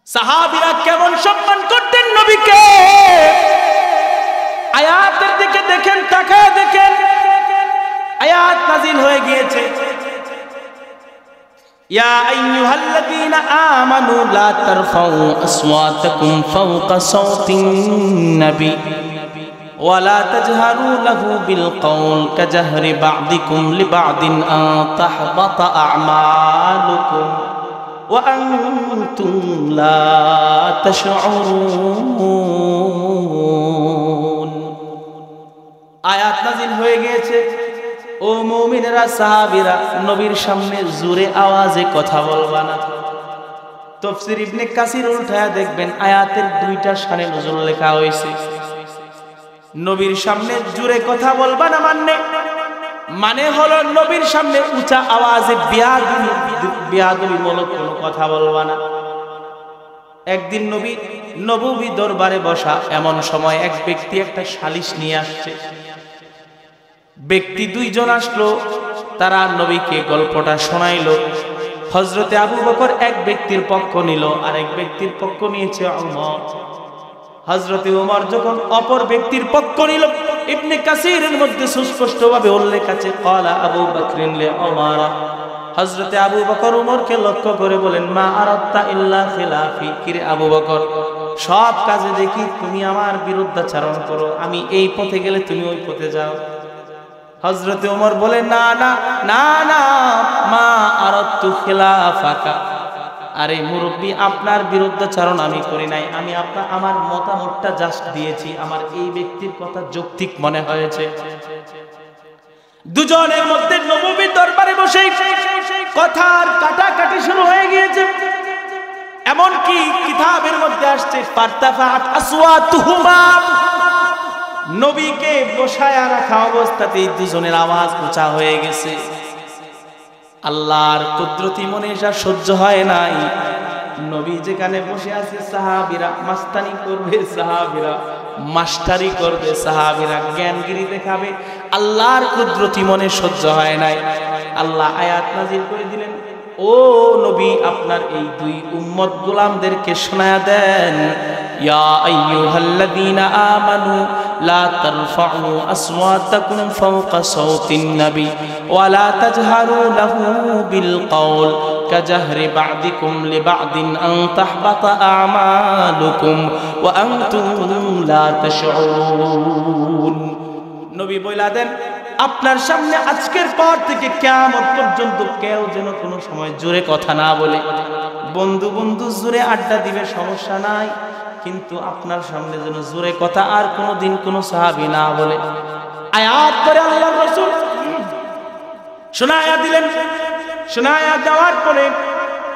সাহাবীরা কেমন সম্মান করতেন নবীকে। আয়াতের দিকে দেখেন, তাকায় দেখেন, আয়াত নাযিল হয়ে গিয়েছে, ইয়া আইয়ুহাল্লাযীনা আমানু লা তারফাউ আসওয়াতাকুম ফাওকা সাওতিন নবী ওয়া লা তাজহারু লাহু বিল কওল কাজাহরি বা'দিকুম লিবা'দিন আন তাহবাতা আ'মালুকুম ওয়া আনতুম লা তাশউরুন। আয়াত নাযিল হয়ে গিয়েছে, ও মুমিনেরা, সাহাবীরা, নবীর সামনে জোরে আওয়াজে কথা বলবা না। তাফসীর ইবনে কাসির উল্টায়া দেখবেন আয়াতের দুইটা শানে নুজুল লেখা হয়েছে। নবীর সামনে জোরে কথা বলবা না মানে হলো নবীর সামনে উঁচা আওয়াজে বিয়াদবিমূলক কোনো কথা বলবা না। একদিন নবী দরবারে বসা, এমন সময় এক ব্যক্তি একটা সালিশ নিয়ে আসছে। ব্যক্তি দুইজন আসলো, তারা নবীকে গল্পটা শোনাইলো। হযরতে আবু বকর এক ব্যক্তির পক্ষ নিল, আর এক ব্যক্তির পক্ষ নিয়েছে ওমর। হযরতে ওমর যখন অপর ব্যক্তির পক্ষ নিল, ইবনে কাসিরের মধ্যে সুস্পষ্টভাবে উল্লেখ আছে, ক্বালা আবু বকরিন লি ওমর। হযরতে আবু বকর ওমরকে লক্ষ্য করে বলেন, মা আরাদতা ইল্লা খিলাফি। কিরে আবু বকর, সব কাজে দেখি তুমি আমার বিরুদ্ধাচরণ করো, আমি এই পথে গেলে তুমি ওই পথে যাও। হযরতে ওমর বলে, না না না না, মা আরাদতু খিলাফাকা। আরে মুরব্বী, আপনার বিরুদ্ধাচরণ আমি করি নাই, আমি আমার মতামতটা জাস্ট দিয়েছি, আমার এই ব্যক্তির কথা যৌক্তিক মনে হয়েছে। দুজনের মধ্যে নববী দরবারে বসে কথার কাটাকাটি শুরু হয়ে গিয়েছে। এমনকি কিতাবের মধ্যে আসছে, ফারতাফাত আসওয়াতুহুমা, নবীকে বসায়া রাখা অবস্থাতেই দুজনের আওয়াজ উঁচা হয়ে গেছে। আল্লাহর কুদরতি মনে যা সহ্য হয় নাই, নবী যেখানে বসে আছে সাহাবীরা মাস্তানি করবে, সাহাবীরা মাস্টারি করবে, সাহাবীরা জ্ঞানগিরি দেখাবে। আল্লাহর কুদরতি মনে সহ্য হয় নাই। আল্লাহ আয়াত নাযিল করে দিলেন, ও নবী, আপনার এই দুই উম্মত গোলামদেরকে শোনায়া দেন, ইয়া আইয়ুহাল্লাযীনা আমানু লা তারফাউ আসওয়াতাকুম ফাওকা সাওতিন নবী ওয়া লা তাজহারু লাহু বিল কওল কাজাহরি বা'দিকুম লিবা'দিন আন তাহবাতা আ'মালুকুম ওয়া আনতুম লা তাশউরুন। নবী বইলা দেন, আপনার সামনে আজকের পর থেকে কিয়ামত পর্যন্ত কেউ যেন কোনো সময় জোরে কথা না বলে। বন্ধু বন্ধু জোরে আড্ডা দিবে, সমস্যা নাই, কিন্তু আপনার সামনে যেন জোরে কথা আর কোনোদিন কোনো সাহাবী না বলে। আয়াত করে আল্লাহর রাসূল শোনায়া দিলেন। শোনায়া দেওয়ার পরে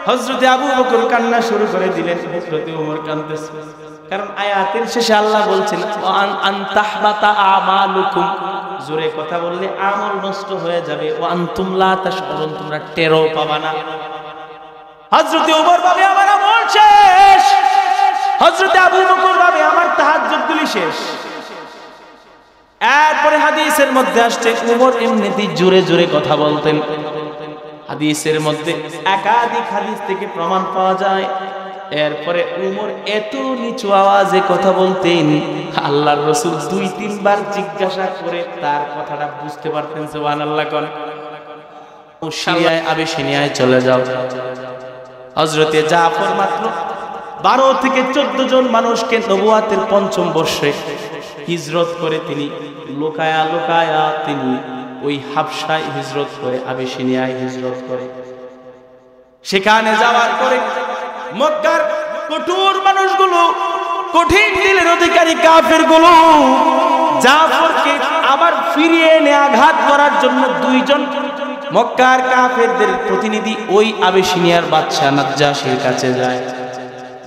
হযরতে আবু বকর কান্না শুরু করে দিলেন, হযরতে ওমর কাঁদতেছে। কারণ আয়াতের শেষে আল্লাহ বলছেন, আন তাহবাতা আমালুকুম, জোরে কথা বললে আমল নষ্ট হয়ে যাবে, ওয়া আনতুম লা তাশউরুন, তোমরা টেরও পাবা না। হযরতে ওমর ভাবে আমার আমল শেষ, হযরতে আবু বকর ভাবে আমার তাহাজ্জুদগুলি শেষ। এরপরে হাদিসের মধ্যে আসছে, ওমর এমনিতেই জোরে জোরে কথা বলতেন। হাদিসের মধ্যে একাধিক হাদিস থেকে প্রমাণ পাওয়া যায়। এরপরে ওমর এত নিচু আওয়াজে কথা বলতেন, আল্লাহর রাসূল 2-3 বার জিজ্ঞাসা করে তার কথাটা বুঝতে পারতেন। সুবহানাল্লাহ। কোন সিরিয়ায় আবিসিনিয়ায় চলে যাও। হযরতে জাফর মাত্র 12 থেকে 14 জন মানুষকে নবুয়াতের 5ম বর্ষে হিজরত করে তিনি লুকায়া লুকায়া তিনি ওই হাবশায় হিজরত করে, আবিসিনিয়ায় হিজরত করে। সেখানে যাওয়ার পরে মক্কার কঠোর মানুষগুলো, কঠিন দিলের অধিকারী কাফেরগুলো জাফরকে আবার ফিরিয়ে এনে আঘাত করার জন্য 2 জন মক্কার কাফেরদের প্রতিনিধি ওই আবিসিনিয়ার বাদশা নাজ্জাশীর কাছে যায়।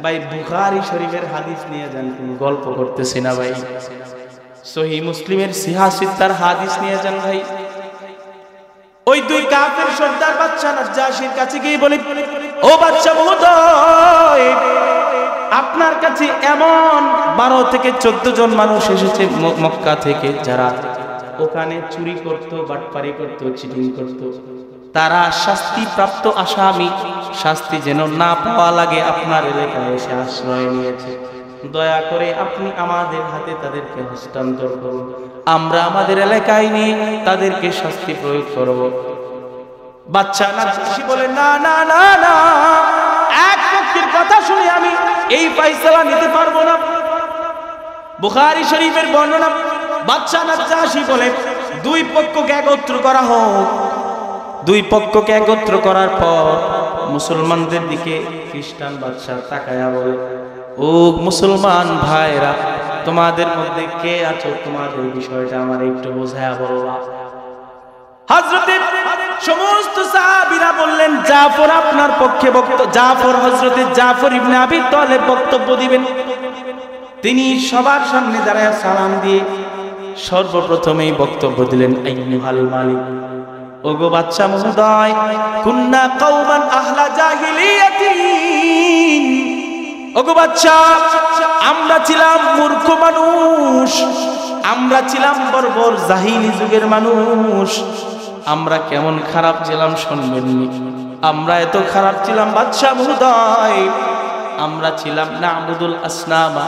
ভাই বুখারী শরীফের হাদিস নিয়ে যান, কোন গল্প করতেছি না ভাই। সহিহ মুসলিমের সিহাসিত্তার হাদিস নিয়ে যান ভাই। ওই 2 কাফের সর্দার বাদশা নাজ্জাশীর কাছে গিয়ে বলে, ও বাদশা মহোদয়, আপনার কাছে এমন 12 থেকে 14 জন মানুষ এসেছে মক্কা থেকে, যারা ওখানে চুরি করত, বাটপারি করত, চিটিং করত। তারা শাস্তিপ্রাপ্ত আসামি, শাস্তি যেন না পাওয়া লাগে আপনার এলাকায় এসে আশ্রয় নিয়েছে। দয়া করে আপনি আমাদের হাতে তাদেরকে হস্তান্তর করুন, আমরা আমাদের এলাকায় নিয়ে তাদেরকে শাস্তি প্রয়োগ করব। বাচ্চা নাজ্জাশী বলে, না না না না, এক পক্ষের কথা শুনে আমি এই ফয়সালা নিতে পারবো না। বুখারী শরীফের বর্ণনা, বাচ্চা নাজ্জাশী বলে, দুই পক্ষকে একত্র করা হোক। দুই পক্ষকে একত্র করার পর মুসলমানদের দিকে খ্রিস্টান বাদশা তাকায়া বলে, ও মুসলমান ভাইরা, তোমাদের মধ্যে কে আছো, তোমাদের বিষয়টা আমার একটু বোঝায়া বলবা। হযরতে সমস্ত সাহাবীরা বললেন, জাফর আপনার পক্ষে জাফর, হযরতে জাফর ইবনে আবি তালেব বক্তব্য দিবেন। তিনি সবার সামনে দাঁড়ায় সালাম দিয়ে সর্বপ্রথমেই বক্তব্য দিলেন, আইয়ুহাল মালিক, ওগো বাদশা মহোদয়, কুন্না কওমান আহলা জাহিলিয়াতিন, ওগো বাদশা, আমরা ছিলাম মূর্খ মানুষ, আমরা ছিলাম বর্বর জাহিলি যুগের মানুষ। আমরা কেমন খারাপ ছিলাম শুনবেননি। আমরা এত খারাপ ছিলাম বাদশা মহোদয়, আমরা ছিলাম না'বুদুল আসনামা,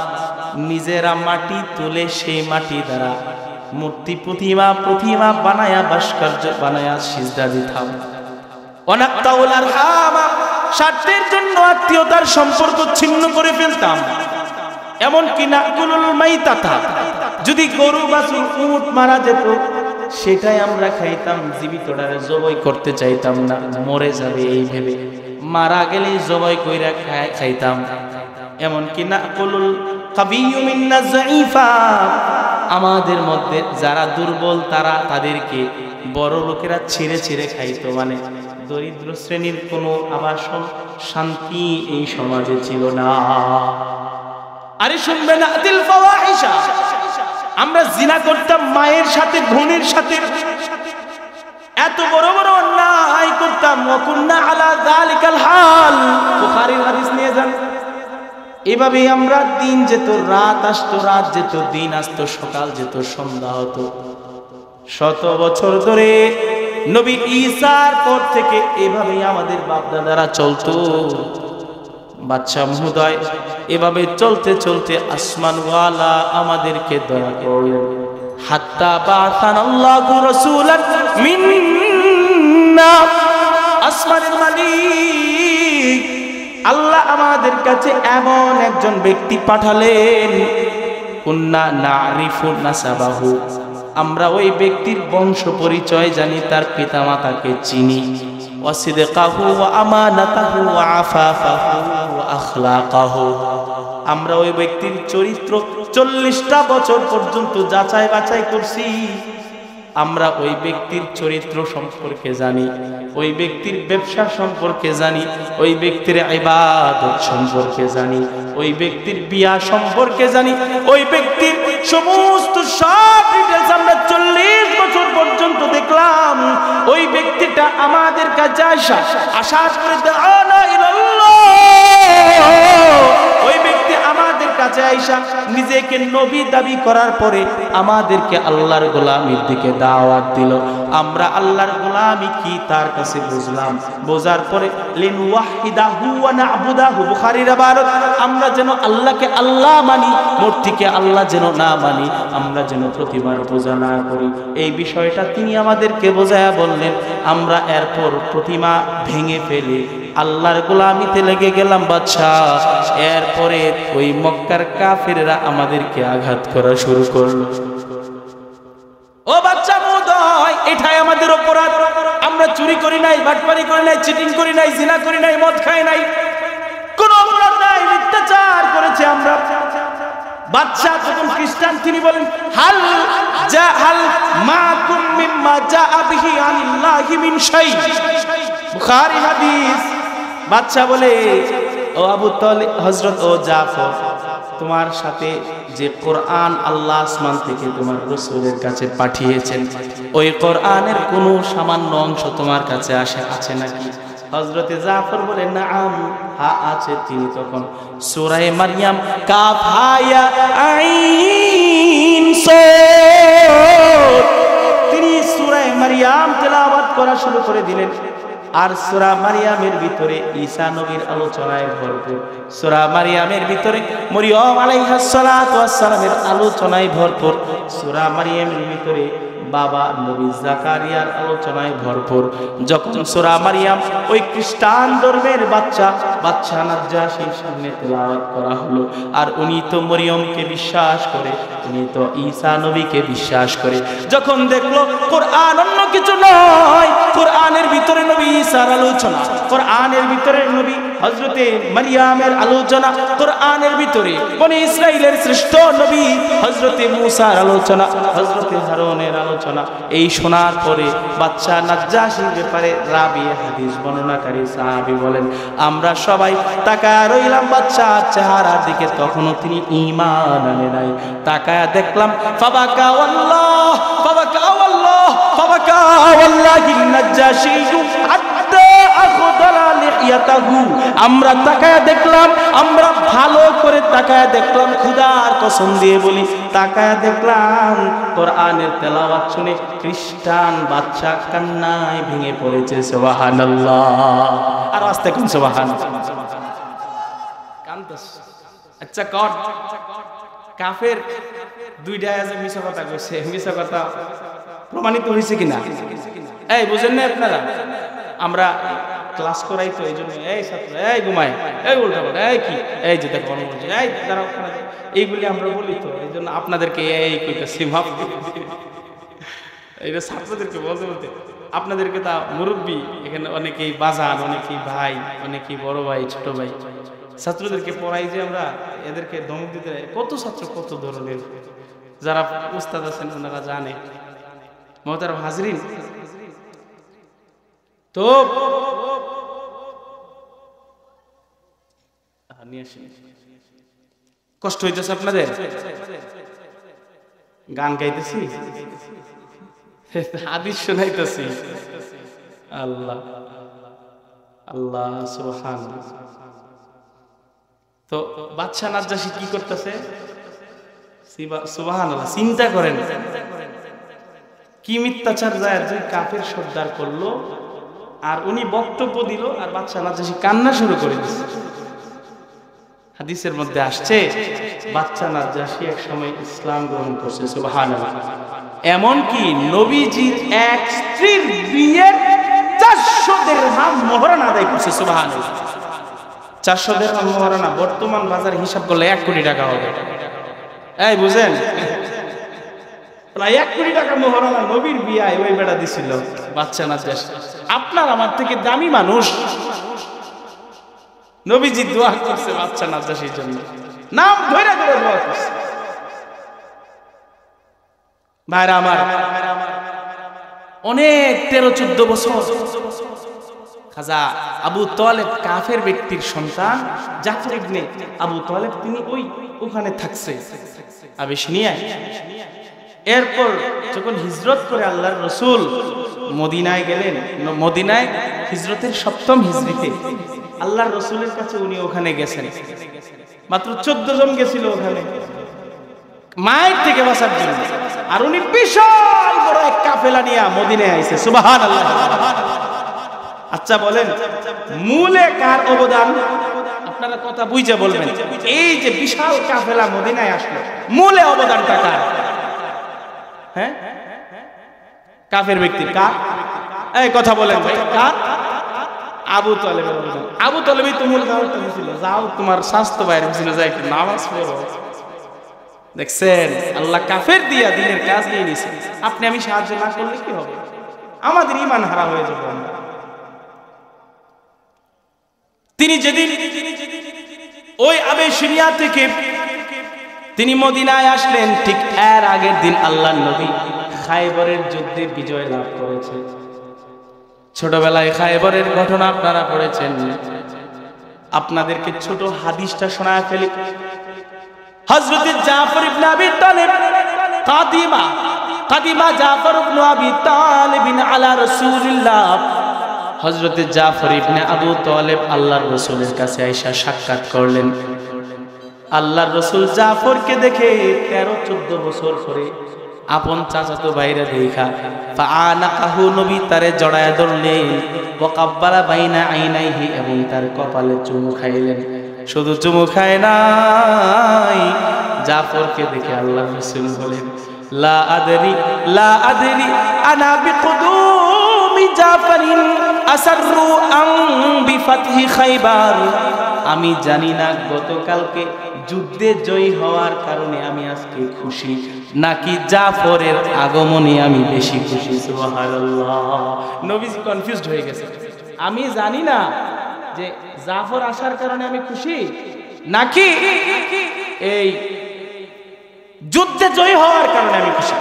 নিজেরা মাটি তুলে সেই মাটি দ্বারা মূর্তি প্রতিমা বানায়া, ভাস্কর্য বানায়া সিজদা দিতাম। অনাক্তাউল আরহামা, স্বার্থের জন্য আত্মীয়তার সম্পর্ক ছিন্ন করে ফেলতাম। এমনকি নাকুলুল মাইতাতা, যদি গরু বাছুর উট মারা যেত সেটাই আমরা খাইতাম, জীবিতটারে জবাই করতে চাইতাম না, মরে যাবে এই ভেবে মারা গেলেই জবাই কইরা খাইতাম। এমনকি নাকুলুল কাবিয়্যু মিন্না যায়ীফা, আমাদের মধ্যে যারা দুর্বল তাদেরকে বড় লোকেরা ছিঁড়ে ছিঁড়ে খাইতো। মানে দরিদ্র শ্রেণীর কোনো আবাসন শান্তি এই সমাজে ছিল না। আরে শুনবেন, আদিল ফাওয়াহিশা, আমরা জিনা করতাম মায়ের সাথে, বোনের সাথে, এত বড় বড় অন্যায় করতাম। ওয়াকুন্না আলা যালিকাল হাল, বুখারীর হাদিস নিয়ে যান। এভাবেই আমরা, দিন যেত রাত আসতো, রাত যেত দিন আসতো, সকাল যেত সন্ধ্যা হতো। শত বছর ধরে নবী ঈসার পর থেকে এভাবেই আমাদের বাপ দাদারা চলতো। বাদশা মহোদয়, এভাবে চলতে চলতে আসমানওয়ালা আমাদেরকে দয়া করলেন। হাত্তা বা'সানাল্লাহু রাসূলান মিন্না, আসমানের মালিক আল্লাহ আমাদের কাছে এমন একজন ব্যক্তি পাঠালেন, কুন্না না'রিফু নাসাবাহু, আমরা ওই ব্যক্তির বংশ পরিচয় জানি, তার পিতামাতাকে চিনি। ওয়াসিদকাহু ওয়া আমানাতাহু ওয়া আফাফাহু ওয়া আখলাকাহু, আমরা ওই ব্যক্তির চরিত্র 40টা বছর পর্যন্ত যাচাই বাছাই করছি। আমরা ওই ব্যক্তির চরিত্র সম্পর্কে জানি, ওই ব্যক্তির ব্যবসা সম্পর্কে জানি, ওই ব্যক্তির ইবাদত সম্পর্কে জানি, ওই ব্যক্তির বিয়া সম্পর্কে জানি, ওই ব্যক্তির সমস্ত সব ডিটেইলস আমরা 40 বছর পর্যন্ত দেখলাম। ওই ব্যক্তিটা আমাদের কাছে আসার করে দানা ইলাল্লাহ, ওই ব্যক্তি আমাদের কাছে আইসা নিজেকে নবী দাবি করার পরে আমাদেরকে আল্লাহর গোলামির দিকে দাওয়াত দিল। আমরা আল্লাহর গোলামি কি তার কাছে বুঝলাম, বোঝার পরে লিনওয়াহিদাহু ওয়া না'বুদাহু, বুখারীর ইবারত, আমরা যেন আল্লাহকে আল্লাহ মানি, মূর্তিকে আল্লাহ যেন না মানি, আমরা যেন প্রতিমার পূজা না করি। এই বিষয়টা তিনি আমাদেরকে বোঝায়া বললেন। আমরা এরপর প্রতিমা ভেঙে ফেলে আল্লাহর গোলামিতে লেগে গেলাম বাদশাহ। এরপরে ওই মক্কার কাফেররা আমাদেরকে আঘাত করা শুরু করলো। ও বাচ্চা মহোদয়, এটাই আমাদের অপরাধ। আমরা চুরি করি নাই, বাটপারি করি নাই, চিটিং করি নাই, জিনা করি নাই, মদ খাই নাই, কোনো অপরাধ নাই, মিথ্যাচার করেছে আমরা। বাদশা যখন খ্রিস্টান, তিনি বলেন, হাল মাকুম মিম্মা জাআ বিহি আনিল্লাহি মিন শাই, বুখারী হাদিস। বাদশা বলে, ও আবু তালিব, হযরত ও জাফর, তোমার সাথে যে কোরআন আল্লাহ আসমান থেকে তোমার রাসূলের কাছে পাঠিয়েছেন, ওই কোরআনের কোনো সামান্য অংশ তোমার কাছে আছে নাকি? হযরতে জাফর বলে, নাআম, হ্যাঁ আছে। তিনি তখন সূরা মারইয়াম কাফ হা ইয়া আইন সাদ, তিনি সূরা মারইয়াম তেলাওয়াত করা শুরু করে দিলেন। আর সূরা মারিয়ামের ভিতরে ঈসা নবীর আলোচনায় ভরপুর। সূরা মারিয়ামের ভিতরে মরিয়ম আলাইহিস সালাতু ওয়াস সালামের আলোচনায় ভরপুর। সূরা মারিয়ামের ভিতরে বাবা নবী জাকারিয়ার আলোচনায় ভরপুর। যখন সূরা মারিয়াম ওই খ্রিস্টান ধর্মের বাচ্চা নাজ্জাশীর সামনে তেলাওয়াত করা হলো, আর উনি তো মরিয়মকে বিশ্বাস করে, উনি তো ঈসা নবীকে বিশ্বাস করে। যখন দেখলো কোরআন অন্য কিছু নয়, কোরআনের ভিতরে নবী ঈসার আলোচনা, কোরআনের ভিতরে নবী হযরতে মারিয়ামের আলোচনা, কোরআনের ভিতরে বনি ইসরাইলের শ্রেষ্ঠ নবী হযরতে মুসার আলোচনা, হযরতে হারুনের আলোচনা, এই শোনার পরে বাচ্চা নাজ্জাশীর ব্যাপারে রাবি হাদিস বর্ণনাকারী সাহাবী বলেন, আমরা সবাই তাকায় রইলাম বাচ্চার চেহারার দিকে, তখনও তিনি ঈমান আনে নাই। তাকায় দেখলাম ফাবাকা ওয়াল্লাহ ফাবাকা ওয়াল্লাহ ফাবাকা ওয়াল্লাহি নাজ্জাশী হাত্তা আখদালা লিহিয়াতাহু। আমরা তাকায় দেখলাম, আমরা ভালো করে তাকায় দেখলাম, খোদার কসম দিয়ে বলি তাকায় দেখলাম কোরআনের তেলাওয়াত শুনে খ্রিস্টান বাচ্চা কান্নায় ভেঙে পড়েছে। সুবহানাল্লাহ। আর আস্তে কোন সুবহানাল্লাহ কান্দাস। আচ্ছা কর কাফের দুইটা আছে মিছা কথা কইছে, মিছা কথা প্রমাণিত হয়েছে কিনা? এই বুঝেন না আপনারা? আমরা ক্লাস করাই তো এই জন্য, এই ছাত্র এই ঘুমায়, এই উল্টা পাল্টা, এই কি, এই যে দেখো এই দাঁড়াও, এইগুলি আমরা বলি তো, এই জন্য আপনাদেরকে এই কইতেছি, মাফ এইটা ছাত্রদেরকে বলতে বলতে আপনাদেরকে তা মুরব্বী এখানে অনেকেই বাজান, অনেকেই ভাই, অনেকেই বড় ভাই, ছোট ভাই, ছাত্রদেরকে পড়াই যে আমরা, এদেরকে ধমক দিতে, কত ছাত্র কত ধরনের, যারা উস্তাদ আছেন ওনারা জানে। মহতারাম হাজরিন, তো কষ্ট হইতেছে আপনাদের? গান গাইতেছি, হাদিস শোনাইতেছি। আল্লাহ আল্লাহ সুবহানাল্লাহ। তো বাদশা নাজ্জাশী কি করতেছে? সুবহানাল্লাহ। চিন্তা করেন কি মিথ্যাচার যায়, যে কাফের সর্দার করলো, আর উনি বক্তব্য দিল, আর বাদশা নাজ্জাশী কান্না শুরু করে দিচ্ছে। হাদিসের মধ্যে আসছে বাদশা নাজ্জাশী এক সময় ইসলাম গ্রহণ করছে। সুবহানাল্লাহ। এমনকি নবীজির এক স্ত্রীর বিয়ের 400 দিরহাম মোহরানা আদায় করছে। সুবহানাল্লাহ। 400 দিরহাম মোহরানা বর্তমান বাজারে হিসাব করলে 1 কোটি টাকা হবে। এই বুঝেন, প্রায় 1 কোটি টাকা মোহরানা নবীর বিয়ায় ওই বেটা দিছিল বাদশা নাজ্জাশী। আপনার আমার থেকে দামি মানুষ, নবীজি দোয়া করছে বাদশা নাজ্জাশীর জন্য, নাম ধরে ধরে দোয়া করছে। ভাইরা আমার, অনেক 13-14 বছর খাজা আবু তালেব, কাফের ব্যক্তির সন্তান জাফর ইবনে আবু তালেব, তিনি ওখানে থাকছে আবিসিনিয়ায়। এরপর যখন হিজরত করে আল্লাহর রাসূল মদিনায় গেলেন, মদিনায় হিজরতের 7ম হিজরিতে আল্লাহর রাসূলের কাছে উনি ওখানে গেছেন। মাত্র 14 জন গেছিল ওখানে মায়ের থেকে বাঁচার জন্য, আর উনি বিশাল বড় এক কাফেলা নিয়ে মদিনায় আইছে। সুবহানাল্লাহ। আচ্ছা বলেন, মূলে কার অবদান? আপনারা কথা বুঝে বলবেন। এই যে বিশাল কাফেলা মদিনায় আসলো, মূলে অবদানটা কার? হ্যাঁ, কাফের ব্যক্তির। কার? এই কথা বলেন ভাই, কার? আবু তালেবের অবদান। আবু তালেবই তো মূল দাওয়াতটা দিছিল, যাও তোমার স্বাস্থ্য বাইরে ছিল, যাই একটু নামাজ পড়ো। দেখছেন, আল্লাহ কাফের দিয়া দিনের কাজ নিয়ে নিছে। আপনি আমি সাহায্য না করলে কি হবে? আমাদের ঈমান হারা হয়ে যাবে। তিনি যেদিন ওই আবিসিনিয়া থেকে তিনি মদিনায় আসলেন, ঠিক এর আগের দিন আল্লাহর নবী খায়বরের যুদ্ধে বিজয় লাভ করেছে। ছোটবেলায় খায়বরের ঘটনা আপনারা পড়েছেন। আপনাদেরকে ছোট হাদিসটা শোনায় ফেলি। হযরত জাফর ইবনে আবি তালিব কাদিমা জাফর ইবনে আবি তালিব আলা রাসূলিল্লাহ। হযরত জাফর ইবনে আবু তালিব আল্লাহর রাসূলের কাছে আয়েশা সাক্ষাৎ করলেন। আল্লাহর রাসূল জাফরকে দেখে 13-14 বছর পরে আপন চাচাতো ভাইরা দেখা ফাআনাকাহু নবী তারে জড়ায় ধরলেন ওয়া কাব্বালা বাইনা আইনাইহি এবং তার কপালে চুমু খাইলেন শুধু চুমু খায় নাই জাফরকে দেখে আল্লাহর রাসূল বলেন লা আদরি আনা বিকুদুমি জাফরিন আসাররু আম বিফাতহি খায়বার আমি জানি না গতকালকে যুদ্ধে জয়ী হওয়ার কারণে আমি আজকে খুশি নাকি জাফরের আগমনে আমি বেশি খুশি সুবহানাল্লাহ নবীজি কনফিউজড হয়ে গেছে আমি জানি না যে জাফর আসার কারণে আমি খুশি নাকি এই যুদ্ধে জয়ী হওয়ার কারণে আমি খুশি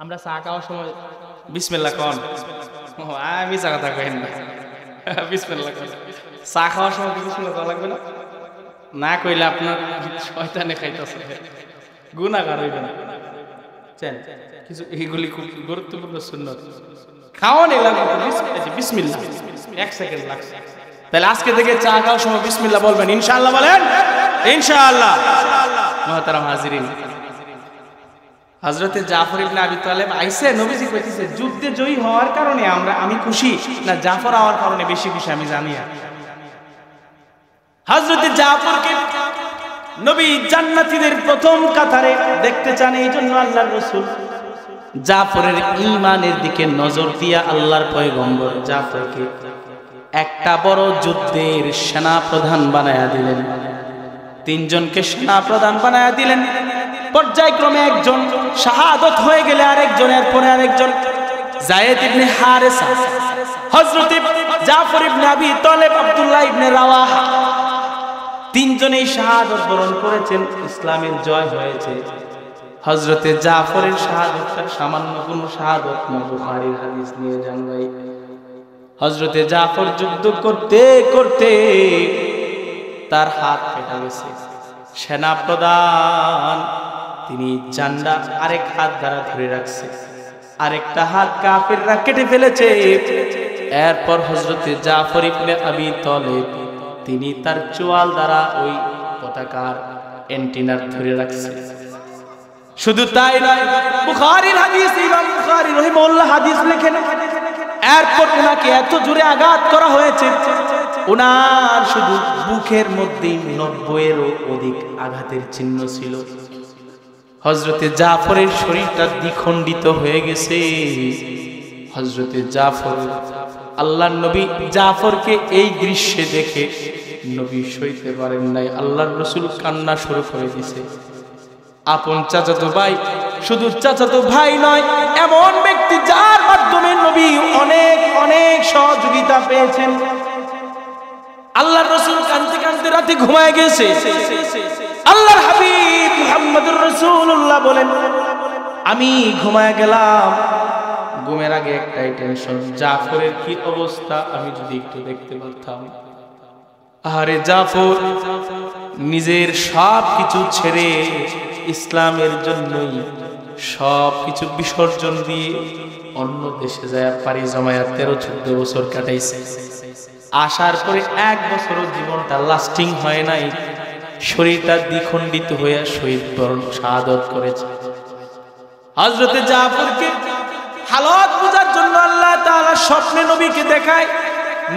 আমরা চা খাওয়ার সময় বিসমিল্লাহ কোন আমি চা কথা কইন না বিসমিল্লাহ কোন চা খাওয়ার সময় বিসমিল্লাহ করা লাগবে না না কইলে আপনার শয়তানে খাইতেছে গুনাহগার হইবে না চেন কিছু এইগুলি খুব গুরুত্বপূর্ণ সুন্নাত খাওয়ানি লাগবে বিসমিল্লাহ 1 সেকেন্ড লাগছে তাহলে আজকে থেকে চা খাওয়ার সময় বিসমিল্লাহ বলবেন ইনশাআল্লাহ বলেন ইনশাআল্লাহ মুহতারাম হাজিরিন হযরতে জাফর ইবনে আবি তালেব আইছে নবীজি কইতেছে যুদ্ধে জয়ী হওয়ার কারণে আমি খুশি না জাফর হওয়ার কারণে বেশি খুশি আমি জানি না হযরতে জাফরকে নবী জান্নাতীদের প্রথম কাতারে দেখতে চান এইজন্য আল্লাহর রাসূল জাফরের ঈমানের দিকে নজর দিয়া আল্লাহর পয়গম্বর জাফরকে একটা বড় যুদ্ধের সেনা প্রধান বানায়া দিলেন তিনজনকে সেনা প্রধান বানায়া দিলেন পর্যায়ক্রমে একজন শাহাদত হয়ে গেলে আরেকজনের পরে আরেকজন যায়েদ ইবনে হারেসা হযরত জাফর ইবনে আবি তালেব আব্দুল্লাহ ইবনে রাওয়াহা তিনজনেই শাহাদত বরণ করেছেন ইসলামের জয় হয়েছে হযরতে জাফরের শাহাদতটা সামান্য কোন শাহাদত না বুখারীর হাদিস নিয়ে যান ভাই হযরতে জাফর যুদ্ধ করতে করতে তার হাত কেটে গেছে সেনা প্রধান তিনি জান্ডা আরেক হাত দ্বারা ধরে রাখছে আরেকটা হাত কাফিররা কেটে ফেলেছে এরপর হযরতে জাফর ইবনে আবি তালেব তিনি তার চোয়াল দ্বারা ওই পতাকার এন্টিনার ধরে রাখছে শুধু তাই নয় বুখারীর হাদিস ইমাম বুখারী রাহিমাহুল্লাহ হাদিস লেখেন এরপর ওনাকে এত জোরে আঘাত করা হয়েছে ওনার শুধু বুকের মধ্যে 90-এরও অধিক আঘাতের চিহ্ন ছিল হযরতে জাফরের শরীরটা দ্বিখণ্ডিত হয়ে গেছে হযরতে জাফর আল্লাহর নবী জাফরকে এই দৃশ্যে দেখে নবী সইতে পারেন নাই আল্লাহর রাসূল কান্না শুরু করে দিয়েছে আপন চাচাতো ভাই শুধু চাচাতো ভাই নয় এমন ব্যক্তি যার মাধ্যমে নবী অনেক অনেক সহযোগিতা পেয়েছেন আল্লাহর রাসূল কাঁদতে কাঁদতে রাতে ঘুমায় গেছে আল্লাহর হাবিব মুহাম্মদুর রাসূলুল্লাহ বলেন আমি ঘুমায় গেলাম ঘুমের আগে একটাই টেনশন জাফরের কি অবস্থা আমি যদি একটু দেখতে পারতাম আরে জাফর নিজের সব কিছু ছেড়ে ইসলামের জন্যই সব কিছু বিসর্জন দিয়ে অন্য দেশে যায় পারি জমায়া 13-14 বছর কাটাইছে আসার পরে 1 বছরও জীবনটা লাস্টিং হয় নাই শরীরটা দ্বিখণ্ডিত হয়ে শহীদ বরণ শাহাদত করেছে হযরতে জাফরকে হালত বোঝার জন্য আল্লাহ তাআলা স্বপ্নে নবীকে দেখায়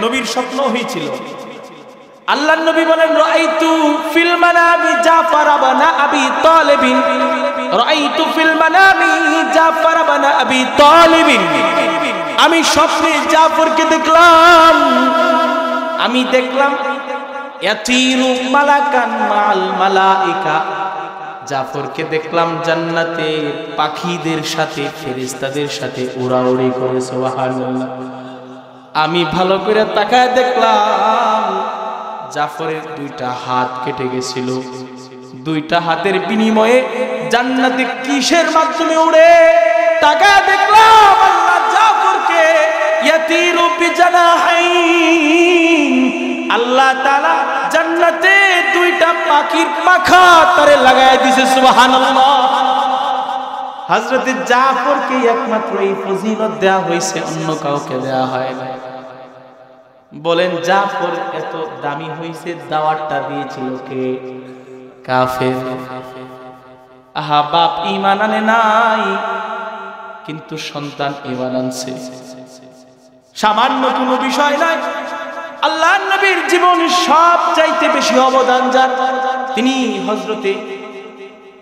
নবীর স্বপ্ন হয়েছিল আল্লাহর নবী বলেন রাআইতু ফিল মানামি জাফর ইবনে আবি তালিব রাআইতু ফিল মানামি জাফর ইবনে আবি তালিব আমি স্বপ্নে জাফরকে দেখলাম আমি দেখলাম ইয়াতিরু মালাকান মাল মালাইকা জাফরকে দেখলাম জান্নাতের পাখিদের সাথে ফেরেশতাদের সাথে উড়াউড়ি করে সুবহানাল্লাহ আমি ভালো করে তাকায় দেখলাম জাফরের 2টা হাত কেটে গেছিল 2টা হাতের বিনিময়ে জান্নাতে কিসের মাধ্যমে উড়ে তাকায় দেখলাম আল্লাহ জাফরকে ইয়াতিরু বিজানাহাইন আল্লাহ তাআলা জান্নাতে 2টা পাখির পাখা তারে লাগায় দিয়েছে সুবহানাল্লাহ হযরত জাফরকে একমাত্র এই ফজিলত দেয়া হয়েছে অন্য কাউকে দেয়া হয় না বলেন জাফর এত দামি হইছে, দাওয়াতটা দিয়েছিল কে? কাফের। আহা, বাপ ঈমান আনে নাই কিন্তু সন্তান ঈমান আনছে। সামান্য কোনো বিষয় নয়, আল্লাহর নবীর জীবনে সব চাইতে বেশি অবদান যার, তিনি হযরতে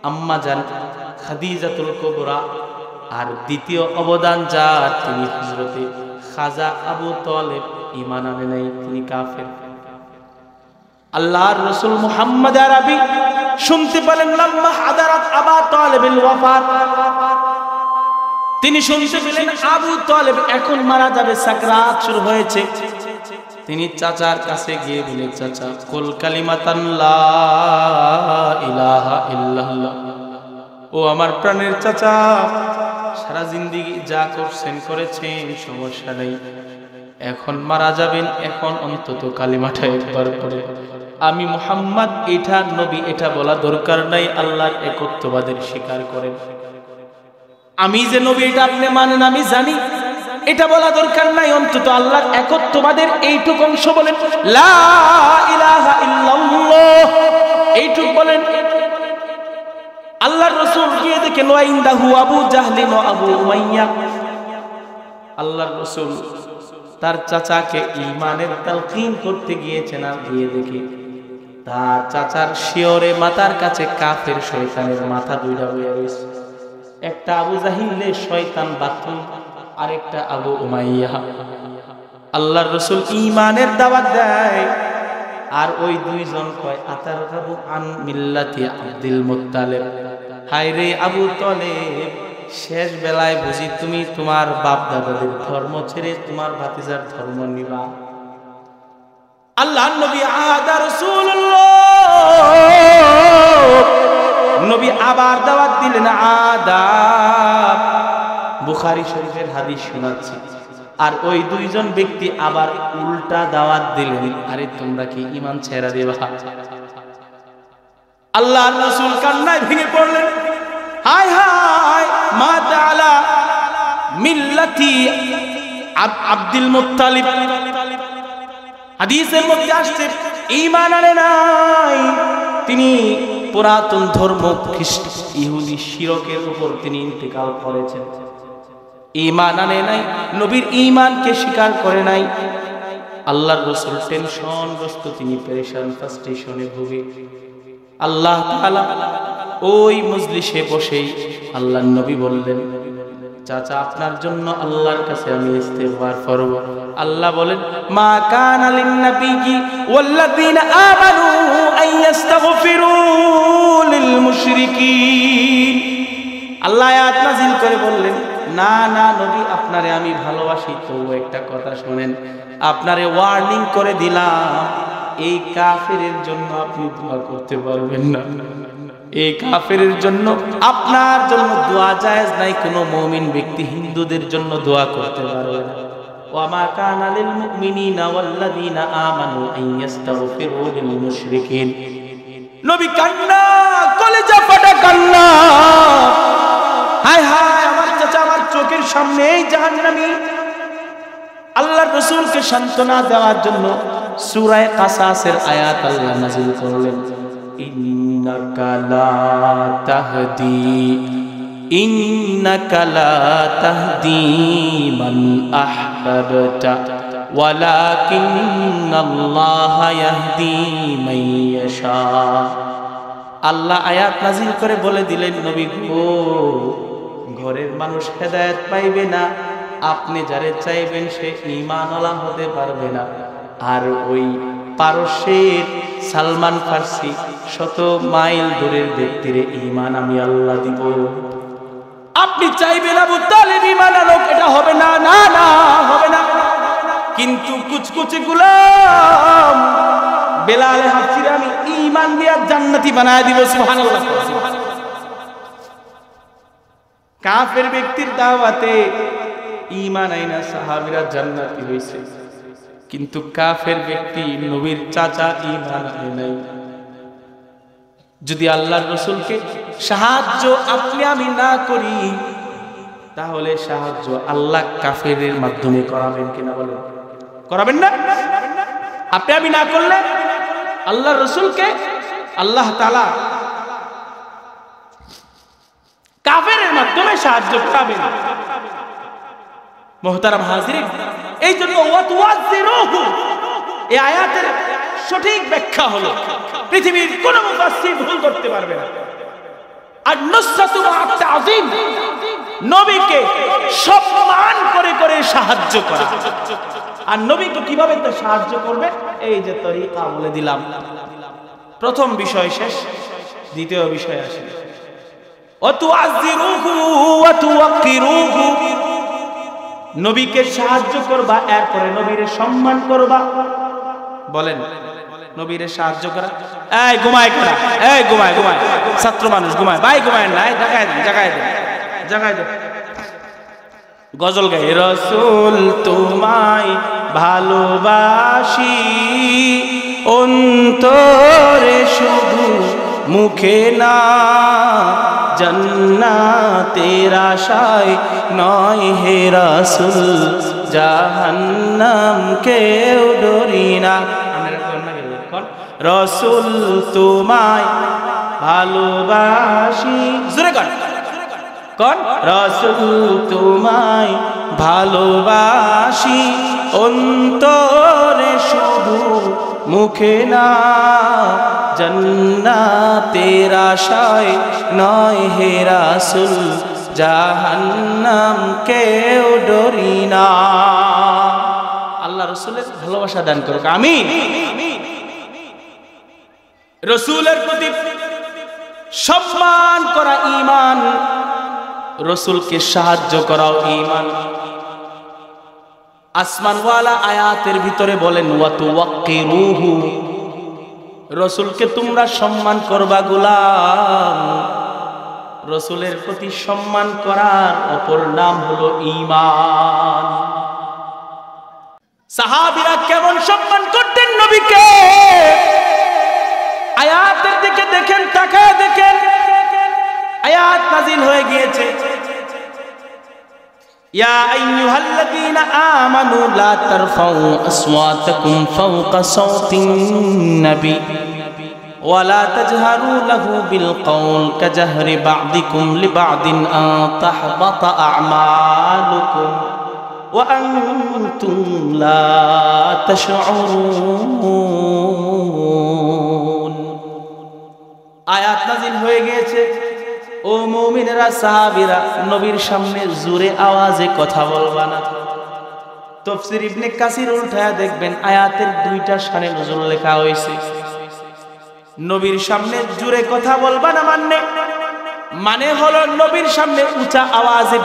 আম্মা জান খাদিজাতুল কুবরা। আর দ্বিতীয় অবদান যার, তিনি হযরতে খাজা আবু তালেব, ঈমান আনে নাই, তিনি কাফের। আল্লাহর রাসূল মুহাম্মদ আরবি শুনতে পেলেন লাম্মা হাদারাত আবু তালেবের ওয়াফাত, তিনি শুনতে পেলেন আবু তালেব এখন মারা যাবে, সাকরাত শুরু হয়েছে। তিনি চাচার কাছে গিয়ে বলেন, চাচা কুল কালিমাতান লা ইলাহা ইল্লাল্লাহ। ও আমার প্রাণের চাচা, সারা জিন্দেগি যা করছেন করেছেন, সমস্যা নেই, এখন মারা যাবেন, এখন অন্তত কালিমাটা একবার পড়ে। আমি মুহাম্মদ এটা নবী, এটা বলা দরকার নাই, আল্লাহর একত্ববাদের স্বীকার করেন। আমি যে নবী এটা আপনি মানেন আমি জানি, এটা বলা দরকার নাই, অন্তত আল্লাহর একত্ববাদের এইটুকু অংশ বলেন, লা ইলাহা ইল্লাল্লাহ, এইটুকু বলেন। আল্লাহর রাসূল গিয়ে দেখেন ওয়া ইনদাহু আবু জাহলিন ওয়া আবু উমাইয়া। আল্লাহর রাসূল তার চাচাকে ঈমানের তালকিন করতে গিয়েছেন, আর গিয়ে দেখে তার চাচার শিয়রে মাথার কাছে কাফের শয়তানের মাথা দুইটা হয়ে রয়েছে। একটা আবু জাহিলের শয়তান বাথরুম, আরেকটা আবু উমাইয়া। আল্লাহর রাসূল ঈমানের দাওয়াত দেয়, আর ওই দুইজন কয় আতারগাবু আন মিল্লাতি আব্দুল মুত্তালিব। হায় রে আবু তালেব, শেষ বেলায় বুঝি তুমি তোমার বাপ দাদাদের ধর্ম ছেড়ে তোমার ভাতিজার ধর্ম নিবা? আল্লাহর নবী আদা রাসূলুল্লাহ, নবী আবার দাওয়াত দিলেন আদাব। বুখারী শরীফের হাদিস শোনাচ্ছি। আর ওই দুইজন ব্যক্তি আবার উল্টা দাওয়াত দিলেন, আরে তোমরা কি ঈমান ছেড়ে দেবা? আল্লাহর রাসূল কান্নায় ভেঙে পড়লেন, হায় হায়, মা তাআলা মিল্লাতি আব্দুল মুত্তালিব। হাদিসের মধ্যে আসছে ঈমান আনে নাই, তিনি পুরাতন ধর্ম খ্রিস্ট ইহুদি শিরকের উপর তিনি ইন্তেকাল করেছেন। ঈমান আনে নাই, নবীর ঈমানকে স্বীকার করে নাই। আল্লাহর রাসূল টেনশনগ্রস্ত, তিনি পেরেশান, ফ্রাস্ট্রেশনে ভুগে। আল্লাহ তাআলা ওই মজলিসে বসেই আল্লাহর নবী বললেন, চাচা আপনার জন্য আল্লাহর কাছে আমি ইস্তিগফার করব। আল্লাহ বলেন, মা কানা লিন নাবিয়্যি ওয়াল্লাযীনা আমানু আইয়াস্তাগফিরু লিল মুশরিকিন। আল্লাহ আয়াত নাযিল করে বললেন, না না নবী, আপনারে আমি ভালোবাসি, তো একটা কথা শুনেন, আপনারে ওয়ার্নিং করে দিলাম, এই কাফেরের জন্য আপনি দোয়া করতে পারবেন না। এই কাফেরের জন্য আপনার জন্য দোয়া জায়েজ নাই। কোনো মুমিন ব্যক্তি হিন্দুদের জন্য দোয়া করতে পারবে না। ওয়া মা কানা লিল মুমিনিনা ওয়াল্লাযীনা আমানু আইয়াস্তাগফিরু লিল মুশরিকিন। নবী কান্না, কলেজা ফাটা কান্না, হায় হায় আমার চাচা আমার চোখের সামনেই জাহান্নামী। আল্লাহর রাসূলকে সান্ত্বনা দেওয়ার জন্য সূরা কাসাসের আয়াত আল্লাহ নাযিল করলেন, ইন্নাকা লা তাহদি মান আহবাবতা ওয়ালাকিন্নাল্লাহা ইয়াহদি মান ইয়াশা। আল্লাহ আয়াত নাযিল করে বলে দিলেন, নবী গো, ঘরের মানুষ হেদায়েত পাইবে না, আপনি যারে চাইবেন সে ঈমানওয়ালা হতে পারবে না। আর ওই পারস্যের সালমান ফার্সি 100 মাইল দূরের ব্যক্তিরে ঈমান আমি আল্লাহ দিব। আপনি চাইবেন আবু তালেব ঈমান আনুক, এটা হবে না, না না হবে না। কিন্তু কুচকুচে গোলাম বেলাল হাফসিরে আমি ঈমান দিয়া জান্নাতি বানায় দিব। সুবহানাল্লাহ। কাফের ব্যক্তির দাওয়াতে ঈমান আইনা সাহাবীরা জান্নাতি হইছে, কিন্তু কাফের ব্যক্তি নবীর চাচা ঈমান আনে নাই। যদি আল্লাহর রাসূলকে সাহায্য আপনি আমি না করি, তাহলে সাহায্য আল্লাহ কাফেরের মাধ্যমে করাবেন কিনা বলেন? করাবেন না? আপনি আমি না করলে আল্লাহ রসুলকে আল্লাহ তাআলা কাফেরের মাধ্যমে সাহায্য করাবেন। মুহতারাম হাজিরিন, এই জন্য ওয়াতুয়াজ্জিরুহু এই আয়াতের সঠিক ব্যাখ্যা হলো পৃথিবীর কোন মুফাসসির ভুল করতে পারবে না। আর নুসরাতু মা তাযীম, নবীকে সম্মান করে করে সাহায্য করা। আর নবীকে কিভাবে তো সাহায্য করবে, এই যে তরিকা বলে দিলাম। প্রথম বিষয় শেষ, দ্বিতীয় বিষয় আসে। ওয়াতুআযজিরুহু ওয়া তুওয়াক্কিরুহু, নবীকে সাহায্য করবা, এরপরে নবীর সম্মান করবা। বলেন, নবীর সাহায্য করা, এই ঘুমায় করা, এই ঘুমায় ঘুমায়, ছাত্র মানুষ ঘুমায়, ভাই ঘুমায় না, জাগায় দেন জাগায় দেন জাগায় দেন। গজল গাই, রসুল তোমায় ভালোবাসি অন্তরে শুধু মুখে না, জান্নাতের আশায় নয় হে রাসূল, জাহান্নাম কেউ ডরি না। রসুল তোমায় ভালোবাসি, জোরে কর কোন, রসুল তোমায় ভালোবাসি অন্তরে শুধু মুখে না, জান্নাতের আশায় নয় হে রাসূল, জাহান্নাম কেউ ডরি না। আল্লাহ রসুলের ভালোবাসা দান করুক, আমিন। রসুলের প্রতি সম্মান করা ঈমান, রসুলকে সাহায্য করাও ঈমান। আসমানওয়ালা আয়াতের ভিতরে বলেন ওয়াতুওয়াক্কিরুহু, রসুলকে তোমরা সম্মান করবা গোলাম। রসুলের প্রতি সম্মান করার অপর নাম হলো ঈমান। সাহাবীরা কেমন সম্মান করতেন নবীকে, আয়াতের দিকে দেখেন, তাকায় দেখেন। আয়াত নাজিল হয়ে গিয়েছে, ইয়া আইয়ুহাল্লাযীনা আমানু লা তারফাউ আসওয়াতাকুম ফাওকা সাওতিন নবী ওয়া লা তাজহারু লাহু বিল কওল কাজাহরি বা'দিকুম লিবা'দিন আন তাহবাতা আ'মালুকুম ওয়া আনতুম লা তাশউরুন। আয়াত নাজিল হয়ে গিয়েছে, ও মুমিনেরা, সাহাবীরা, নবীর সামনে জোরে আওয়াজে কথা বলবা না। তাফসীর ইবনে কাসির উল্টায়া দেখবেন আয়াতের দুইটা শানে নজুল লেখা হয়েছে। নবীর সামনে জোরে কথা বলবা না মানে হলো নবীর সামনে উঁচা আওয়াজে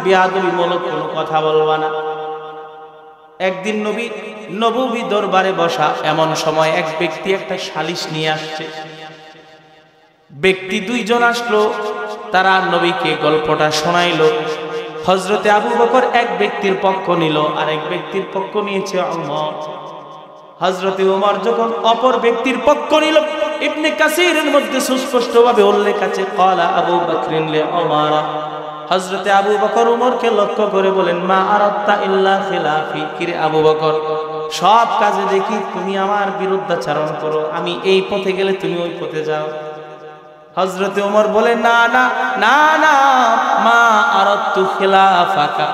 বেয়াদবিমূলক কোনো কথা বলবা না। একদিন নবী দরবারে বসা, এমন সময় এক ব্যক্তি একটা সালিশ নিয়ে আসছে। ব্যক্তি দুইজন আসলো, তারা নবীকে গল্পটা শোনাইলো। হযরতে আবু বকর এক ব্যক্তির পক্ষ নিল, আর এক ব্যক্তির পক্ষ নিয়েছে ওমর। হযরতে ওমর যখন অপর ব্যক্তির পক্ষ নিল, ইবনে কাসিরের মধ্যে সুস্পষ্টভাবে উল্লেখ আছে, ক্বালা আবু বকরিন লি ওমর, হযরতে আবু বকর ওমরকে লক্ষ্য করে বলেন, মা আরাদতা ইল্লা খিলাফি, কিরে আবু বকর, সব কাজে দেখি তুমি আমার বিরুদ্ধাচরণ করো, আমি এই পথে গেলে তুমি ওই পথে যাও। হযরতে ওমর বলেন, না না না না, মা আরাদতু খিলাফাকা,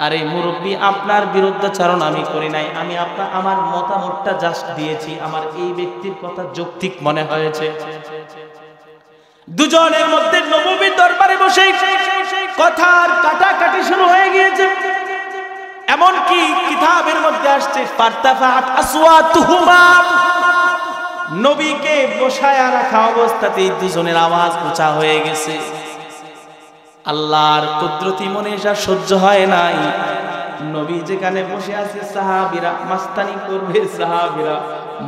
আরে মুরব্বী, আপনার বিরুদ্ধাচরণ আমি করি নাই, আমি আমার মতামতটা জাস্ট দিয়েছি, আমার এই ব্যক্তির কথা যৌক্তিক মনে হয়েছে। দুজনের মধ্যে নববী দরবারে বসে কথার কাটাকাটি শুরু হয়ে গিয়েছে। এমন কি কিতাবের মধ্যে আসছে, ফারতাফাত আসওয়াতুহুমা, নবীকে বসায়া রাখা অবস্থাতেই দুজনের আওয়াজ উঁচা হয়ে গেছে। আল্লাহর কুদরতি মনে যা সহ্য হয় নাই, নবী যেখানে বসে আছে সাহাবীরা মাস্তানি করবে, সাহাবীরা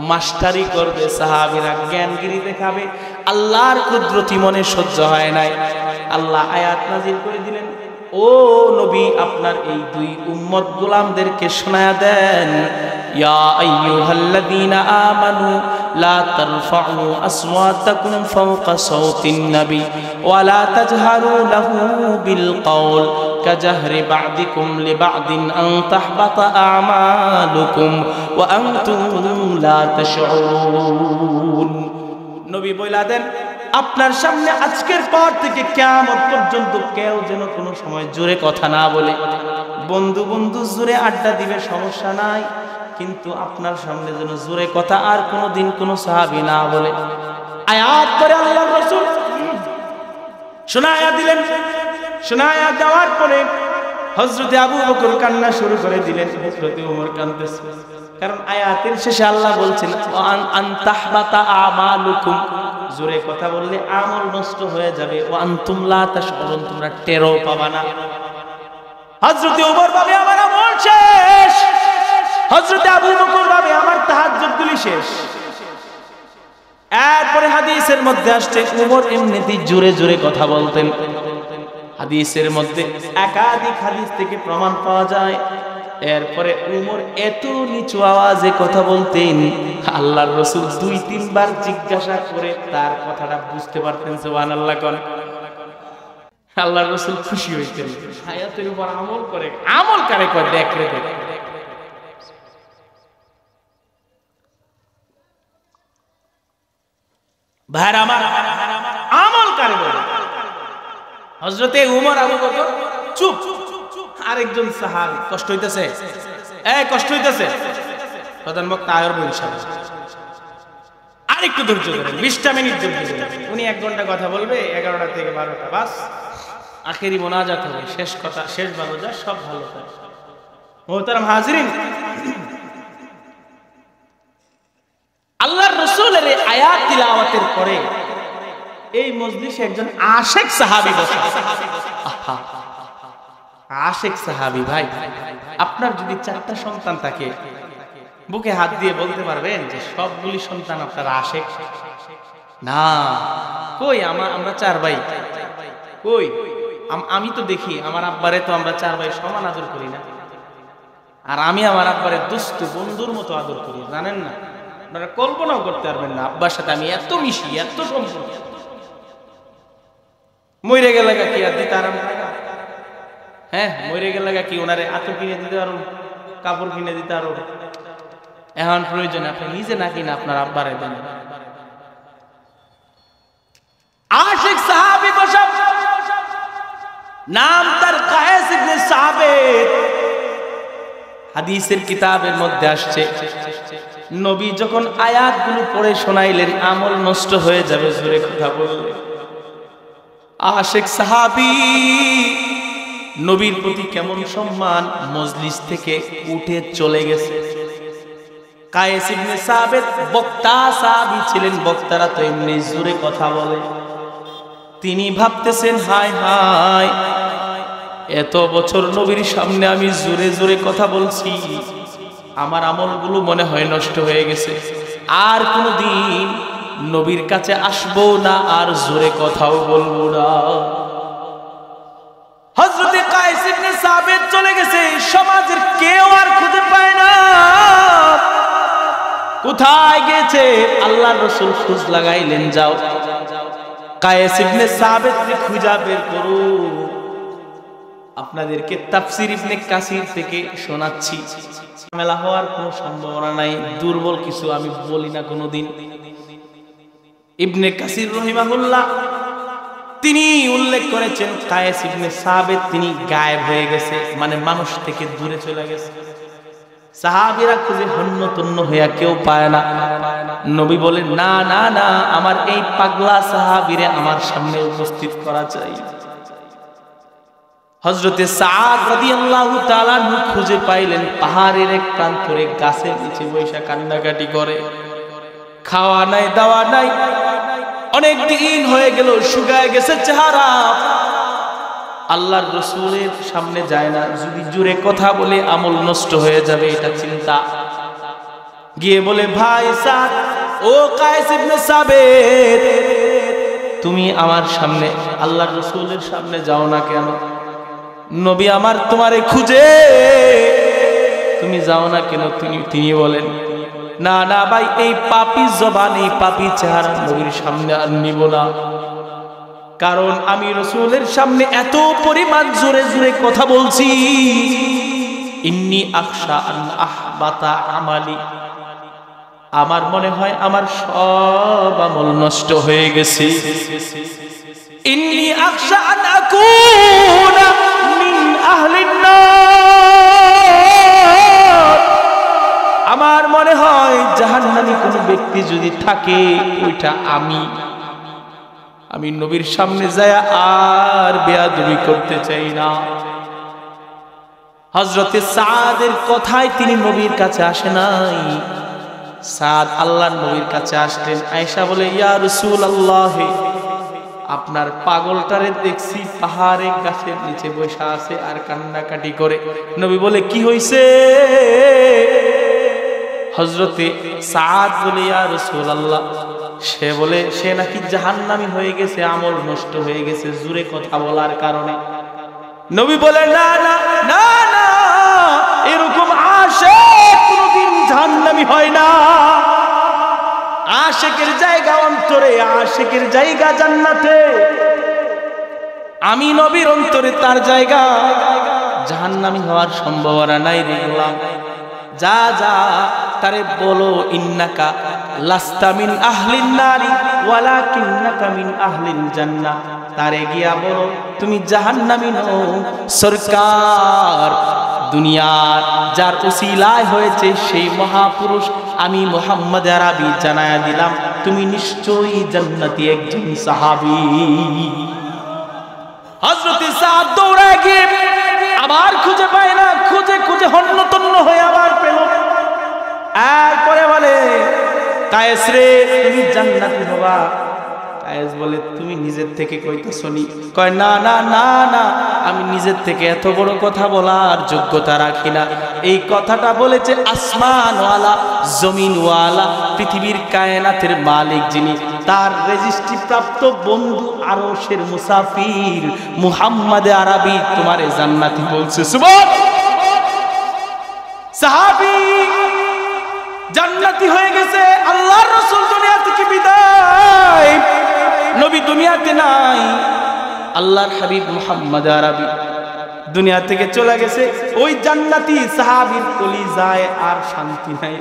মাস্টারি করবে, সাহাবীরা জ্ঞানগিরি দেখাবে। আল্লাহর কুদরতি মনে সহ্য হয় নাই। আল্লাহ আয়াত নাজিল করে দিলেন, ও নবী, আপনার এই দুই উম্মত গোলামদেরকে শোনায়া দেন, ইয়া আইয়ুহাল্লাযীনা আমানু লা তারফাউ আসওয়াতাকুম ফাওকা সাওতিন নবী ওয়া লা তাজহারু লাহু বিল কওল কাজাহরি বা'দিকুম লিবা'দিন আন তাহবাতা আমালুকুম ওয়া আনতুম লা তাশউরুন। নবী বইলা দেন, আপনার সামনে আজকের পর থেকে কিয়ামত পর্যন্ত কেউ যেন কোনো সময় জোরে কথা না বলে। বন্ধু বন্ধু জোরে আড্ডা দিবে, সমস্যা নাই, কিন্তু আপনার সামনে যেন জোরে কথা আর কোনোদিন কোনো সাহাবী না বলে। আয়াত করে আল্লাহর রাসূল শোনায়া দিলেন। শোনায়া দেওয়ার পরে হযরতে আবু বকর কান্না শুরু করে দিলেন, হযরতে ওমর কাঁদতেছে। কারণ আয়াতের শেষে আল্লাহ বলছেন আন তাহবাতা আমালুকুম, জোরে কথা বললে আমল নষ্ট হয়ে যাবে, ওয়া আনতুম লা তাশউরুন, তোমরা টেরও পাবা না। হযরতে ওমর ভাবে আমার আমল শেষ, হযরতে আবু বকর ভাবে আমার তাহাজ্জুদগুলি শেষ। এরপরে হাদিসের মধ্যে আসছে ওমর এমনিতেই জোরে জোরে কথা বলতেন। হাদিসের মধ্যে একাধিক হাদিস থেকে প্রমাণ পাওয়া যায়। এরপরে ওমর এত নিচু আওয়াজে কথা বলতেন, আল্লাহর রাসূল 2-3 বার জিজ্ঞাসা করে তার কথাটা বুঝতে পারতেন। সুবহানাল্লাহ কোন আল্লাহর রাসূল খুশি হইতেন, আয়াতের উপর আমল করে। আমল করে কয় দেখ রে দেখ। ভাইরা আমার, আমল করে বলে। হযরতে ওমর আবু বকর চুপ। আরেকজন সাহাবী কষ্ট হইতেছে, কষ্ট হইতেছে, প্রধান বক্তা আয়র বই ইনশাআল্লাহ আরেকটু ধৈর্য ধরেন, 20টা মিনিট ধৈর্য ধরেন। উনি 1 ঘন্টা কথা বলবে, 11টা থেকে 12টা, বাস আখেরি মোনাজাত হবে, শেষ কথা, শেষ ভালো যা সব ভালো হয়। মুহতারাম হাজিরিন, আল্লাহর রাসূলের এই আয়াত তিলাওয়াতের পরে এই মজলিসে একজন আশিক সাহাবী বসে। আশিক সাহাবী ভাই, আপনার যদি 4টা সন্তান থাকে, বুকে হাত দিয়ে বলতে পারবেন যে সবগুলি সন্তান আপনার আশিক? না, কই আমরা 4 ভাই, কই আমি তো দেখি আমার আব্বারে তো আমরা 4 ভাই সমান আদর করি না, আর আমি আমার আব্বারে দোস্ত বন্ধুর মতো আদর করি, জানেন না? আপনারা কল্পনাও করতে পারবেন না আব্বার সাথে আমি এত মিশি, এত সম্পর্ক। মরে গেলে কি আর দিতে আরাম লাগা? হ্যাঁ, মরে গেলে কি ওনারে আতর কিনে দিতে পারো, কাপড় কিনে দিতে পারো? এখন প্রয়োজন আপনি নিজে না কিনা আপনার আব্বারে দেন। আশিক সাহাবী বসা, নাম তার কায়েস ইবনে সাবিত। হাদিসের কিতাবের মধ্যে আসছে, নবী যখন আয়াতগুলো পড়ে শোনাইলেন আমল নষ্ট হয়ে যাবে জোরে কথা বললে, আশিক সাহাবী নবীর প্রতি কেমন সম্মান, মজলিস থেকে উঠে চলে গেছে। কায়েস ইবনে সাবিত বক্তা সাহাবী ছিলেন, বক্তারা তো এমনি জোরে কথা বলে। তিনি ভাবতেছেন হায় হায়, এত বছর নবীর সামনে আমি জোরে জোরে কথা বলছি, আমার আমলগুলো মনে হয় নষ্ট হয়ে গেছে, আর কোনদিন নবীর কাছে আসবো না, আর জোরে কথাও বলবো না। হযরতে কায়েস ইবনে সাবিত চলে গেছে, সমাজের কেউ আর খুঁজে পায় না কোথায় গেছে। আল্লাহর রাসূল খোঁজ লাগাইলেন, যাও কায়েস ইবনে সাবিতকে খুঁজে বের করো। আপনাদেরকে তাফসীর ইবনে কাসির থেকে শোনাচ্ছি, ঝামেলা হওয়ার কোনো সম্ভাবনা নাই, দুর্বল কিছু আমি বলি না কোনোদিন। ইবনে কাসির রাহিমাহুল্লাহ তিনি উল্লেখ করেছেন কায়েস ইবনে সাবিত তিনি গায়েব হয়ে গেছে, মানে মানুষ থেকে দূরে চলে গেছে। সাহাবীরা খুঁজে হন্য তন্য হইয়া কেউ পায় না। নবী বলেন না না না, আমার এই পাগলা সাহাবীরে আমার সামনে উপস্থিত করা চাই। হযরতে সাদ রাদিয়াল্লাহু তাআলা খুঁজে পাইলেন, পাহাড়ের এক প্রান্তরে গাছের নিচে বসে কান্নাকাটি করে। খাওয়া নাই, দাওয়া নাই, অনেক দিন হয়ে গেল, শুকায় গেছে চেহারা। আল্লাহর রাসূলের সামনে যায় না, যদি জোরে কথা বলে আমল নষ্ট হয়ে যাবে এটা চিন্তা। গিয়ে বলে ভাই সাদ, ও কায়েস ইবনে সাবিত, তুমি আমার সামনে আল্লাহর রাসূলের সামনে যাও না কেন? নবী আমার তোমারে খুঁজে, তুমি যাও না কেন? তিনি বলেন না না ভাই, এই পাপী জবান, এই পাপী চেহারা নবীর সামনে আর নিব না। কারণ আমি রাসূলের সামনে এত পরিমাণ জোরে জোরে কথা বলছি। ইন্নী আখশা আন আহবাতা আমালি, আমার মনে হয় আমার সব আমল নষ্ট হয়ে গেছে। ইন্নী আখশা আন আকুনা মিন আহলিন নার, আমার মনে হয় জাহান্নামী কোন ব্যক্তি যদি থাকে ওইটা আমি নবীর সামনে যায় আর বেয়াদবি করতে চাই না। হযরতে সাদের কথায় তিনি নবীর কাছে আসে নাই। সাদ আল্লাহর নবীর কাছে আসলেন। আয়েশা বলে, ইয়া রাসূলুল্লাহ, আপনার পাগলটারে দেখছি পাহাড়ে গাছের নিচে বসে আছে আর কান্নাকাটি করে। নবী বলে, কি হইছে? হযরতে সাদ বলে, ইয়া রাসূলুল্লাহ, সে বলে সে নাকি জাহান্নামী হয়ে গেছে, আমল নষ্ট হয়ে গেছে জোরে কথা বলার কারণে। নবী বলে, না না না না, এরকম আশিক কোনদিন জাহান্নামী হয় না। আশিকের জায়গা অন্তরে, আশিকের জায়গা জান্নাতে। আমি নবীর অন্তরে তার জায়গা, জাহান্নামী হওয়ার সম্ভাবনা নাই রে গোলাম। যা যা তারে বলো, ইন্নাকা লাস্তা মিন আহলিন নারি ওয়ালাকিন্নাকা মিন আহলিল জান্নাহ। তারে গিয়া বলো তুমি জাহান্নামী নও, সরকার দুনিয়ার যার উসিলায় হয়েছে সেই মহাপুরুষ আমি মুহাম্মদ আরবি জানায়া দিলাম তুমি নিশ্চয়ই জান্নাতি একজন সাহাবী। হযরত সাদ দৌড়ায় গিয়ে আবার খুঁজে পায় না, খুঁজে খুঁজে হন্যতন্য হয়ে আবার পেল। এরপরে বলে, কায়েস রে, তুমি জান্নাতি হবা। কায়েস বলে, তুমি নিজের থেকে কইতেছ নি? কয়, না না না না, আমি নিজের থেকে এত বড় কথা বলার যোগ্যতা রাখি না। এই কথাটা বলেছে আসমানওয়ালা, জমিনওয়ালা, পৃথিবীর কায়নাতের মালিক যিনি, তার রেজিস্ট্রি প্রাপ্ত বন্ধু আরশের মুসাফির মুহাম্মদ আরবি তোমারে জান্নাতি বলছে। সুবহানাল্লাহ। সাহাবী জান্নাতি হয়ে গেছে। আল্লাহর রাসূল দুনিয়া থেকে বিদায়, নবী দুনিয়াতে নাই। আল্লাহর হাবিব মুহাম্মদ আরবি দুনিয়া থেকে চলে গেছে। ওই জান্নাতি সাহাবীর কলিজায় আর শান্তি নাই,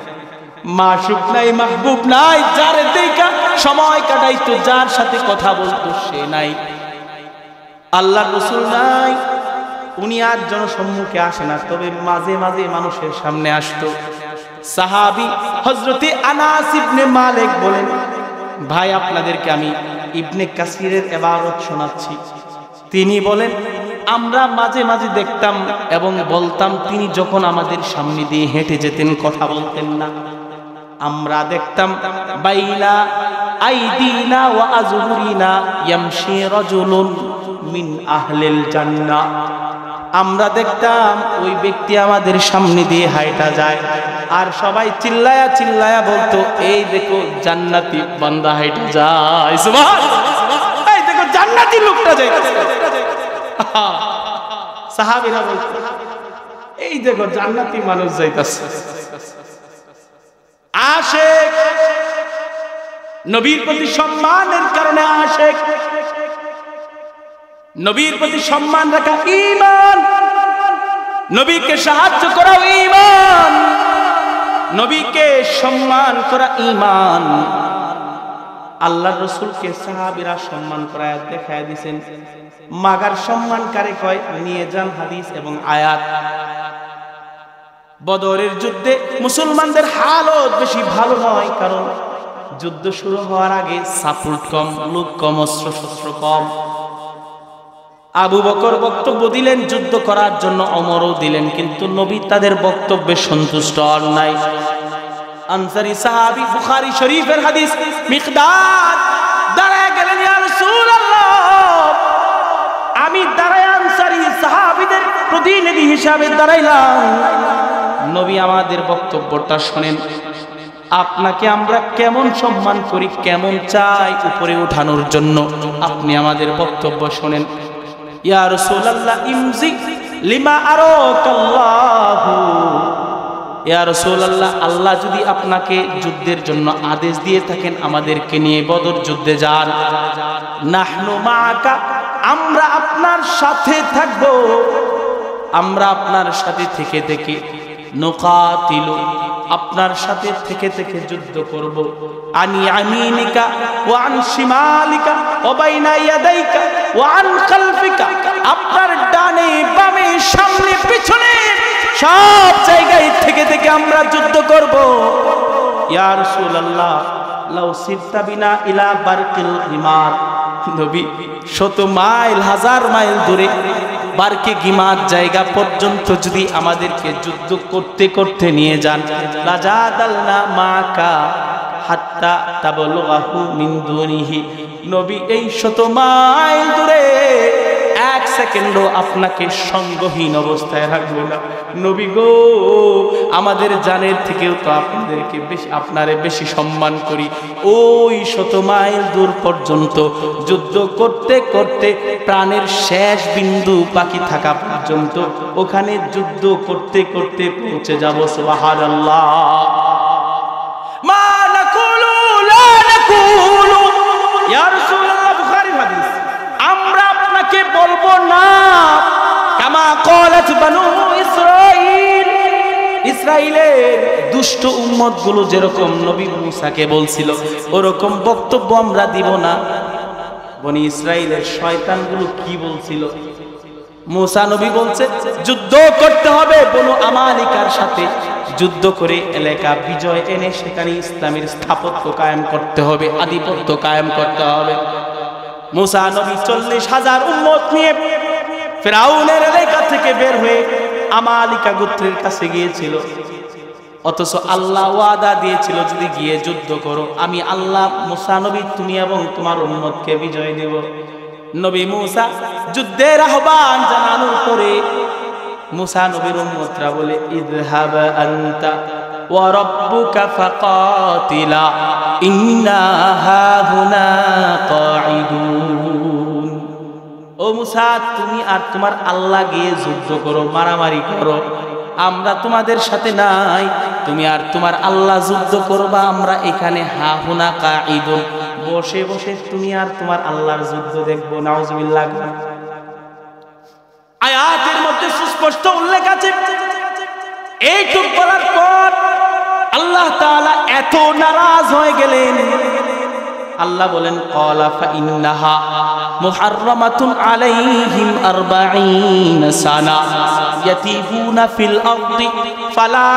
মাশুক নাই, মাহবুব নাই, যার দেখা সময় কাটাইতো, যার সাথে কথা বলতো সে নাই। আল্লাহর রাসূল নাই, উনি আর জনসম্মুখে আসে না, তবে মাঝে মাঝে মানুষের সামনে আসতো। সাহাবী হযরতে আনাস ইবনে মালিক বলেন, ভাই আপনাদেরকে আমি ইবনে কাসিরের ইবারত শোনাচ্ছি। তিনি বলেন, আমরা মাঝে মাঝে দেখতাম এবং বলতাম, তিনি যখন আমাদের সামনে দিয়ে হেঁটে যেতেন কথা বলতেন না। আমরা দেখতাম বাইনা আইদিনা ওয়া আজহুরিনা ইয়ামশি রাজুলুন মিন আহলিল জান্নাহ। আমরা দেখতাম ওই ব্যক্তি আমাদের সামনে দিয়ে হাঁটা যায় আর সবাই চিল্লায়া চিল্লায়া বলতো, এই দেখো জান্নাতি বান্দা হাঁটা যায়। সুবহানাল্লাহ। এই দেখো জান্নাতি লোকটা যাইতেছে। সাহাবীরা বলতো, এই দেখো জান্নাতি মানুষ যাইতেছে। আশিক, নবীর প্রতি সম্মানের কারণে আশিক, নবীর প্রতি সম্মান রাখা ঈমান, নবীকে সাহায্য করা ঈমান, নবীকে সম্মান করা ঈমান। আল্লাহর রাসূলকে সাহাবীরা সম্মান করায় দেখায় দিয়েছেন। মাগার সম্মান কারে কয়, নিয়ে যান হাদিস এবং আয়াত। বদরের যুদ্ধে মুসলমানদের হালত বেশি ভালো নয়, কারণ যুদ্ধ শুরু হওয়ার আগে সাপোর্ট কম, লোক কম, অস্ত্র শস্ত্র কম। আবু বকর বক্তব্য দিলেন যুদ্ধ করার জন্য, ওমরও দিলেন, কিন্তু নবী তাদের বক্তব্যে সন্তুষ্ট হন নাই। আনসারী সাহাবী, বুখারী শরীফের হাদিস, মিকদাদ দাঁড়ায় গেলেন, ইয়া রাসূলুল্লাহ, আমি দাঁড়ায় আনসারী সাহাবীদের প্রতিনিধি হিসাবে দাঁড়াইলাম, নবী আমাদের বক্তব্যটা শোনেন। আপনাকে আমরা কেমন সম্মান করি, কেমন চাই উপরে ওঠানোর জন্য, আপনি আমাদের বক্তব্য শোনেন। ইয়া রাসূলুল্লাহ, ইমজি লিমা আরাকাল্লাহু ইয়া রাসূলুল্লাহ, আল্লাহ যদি আপনাকে যুদ্ধের জন্য আদেশ দিয়ে থাকেন আমাদেরকে নিয়ে বদর যুদ্ধে যান, নাহনু মাআকা, আমরা আপনার সাথে থাকব, আমরা আপনার সাথে থেকে থেকে নুকাতিলু, আপনার সাথে থেকে থেকে যুদ্ধ করব, আনি আমিনিকা ওয়া আন শিমালিকা ওয়া বাইনা ইয়াদাইকা ওয়া আন খালফিকা, আপনার ডানে বামে সামনে পিছনে সব জায়গায় থেকে থেকে আমরা যুদ্ধ করব। ইয়া রাসূলুল্লাহ, লাউ সিরতা বিনা ইলা বারকিল গিমার, নবী 100 মাইল 1000 মাইল দূরে বারকে গিমার জায়গা পর্যন্ত যদি আমাদেরকে যুদ্ধ করতে করতে নিয়ে যান, লাজাদালনা মাকা হাত্তা তাবলুগাহু মিন দুনিহি, নবী এই 100 মাইল দূরে 1 সেকেন্ডও আপনাকে সঙ্গহীন অবস্থায় রাখবো না। নবী গো, আমাদের জানের থেকেও তো আপনাদেরকে বেশি, আপনারে বেশি সম্মান করি। ওই 100 মাইল দূর পর্যন্ত যুদ্ধ করতে করতে প্রাণের শেষ বিন্দু বাকি থাকা পর্যন্ত ওখানে যুদ্ধ করতে করতে পৌঁছে যাব। সুবহানাল্লাহ। মা নাকুলু লা নাকুলু, ইয়া রাসূলুল্লাহ, বুখারীর হাদিস, আমরা আপনাকে বলবো না কামা ক্বালাত বানু ইসরাঈল, ইসরাইলের দুষ্ট উম্মত গুলো যেরকম নবী মুসাকে বলছিল ওরকম বক্তব্য আমরা দিব না। বনি ইসরাইলের শয়তানগুলো কি বলছিল? মুসা নবী বলছে যুদ্ধ করতে হবে বনু আমালিকার সাথে, যুদ্ধ করে এলাকা বিজয় এনে সেখানে ইসলামের স্থাপত্য কায়েম করতে হবে, আধিপত্য কায়েম করতে হবে। মুসা নবী 40,000 উম্মত নিয়ে ফিরাউনের এলাকা থেকে বের হয়ে আমালিকা গোত্রের কাছে গিয়েছিল, অথচ আল্লাহ ওয়াদা দিয়েছিল যদি গিয়ে যুদ্ধ করো আমি আল্লাহ মুসা নবী তুমি এবং তোমার উম্মতকে বিজয় দেব। নবী মুসা যুদ্ধের আহ্বান জানানোর পরে মুসা নবীর উম্মতরা বলে ইযহাব আনতা ওয়া রাব্বুকা ফাকাতিলা ইন্না হাহুনা কাঈদুন, ও মুসা তুমি আর তোমার আল্লাহ গিয়ে যুদ্ধ করো, মারামারি করো, আমরা তোমাদের সাথে নাই, তুমি আর তোমার আল্লাহ যুদ্ধ করবা, আমরা এখানে হাহুনা কাঈদুন, বসে বসে তুমি আর তোমার আল্লাহর যুদ্ধ দেখবো। নাউজুবিল্লাহ। আয়াতের মধ্যে সুস্পষ্ট উল্লেখ আছে, এইটুক বলার পর আল্লাহ তাআলা এত নারাজ হয়ে গেলেন, আল্লাহ বলেন ক্বালা ফাইন্নাহা মুহাররামাতুন আলাইহিম 40 সানা ইয়াতিহুনা ফিল আরদি ফালা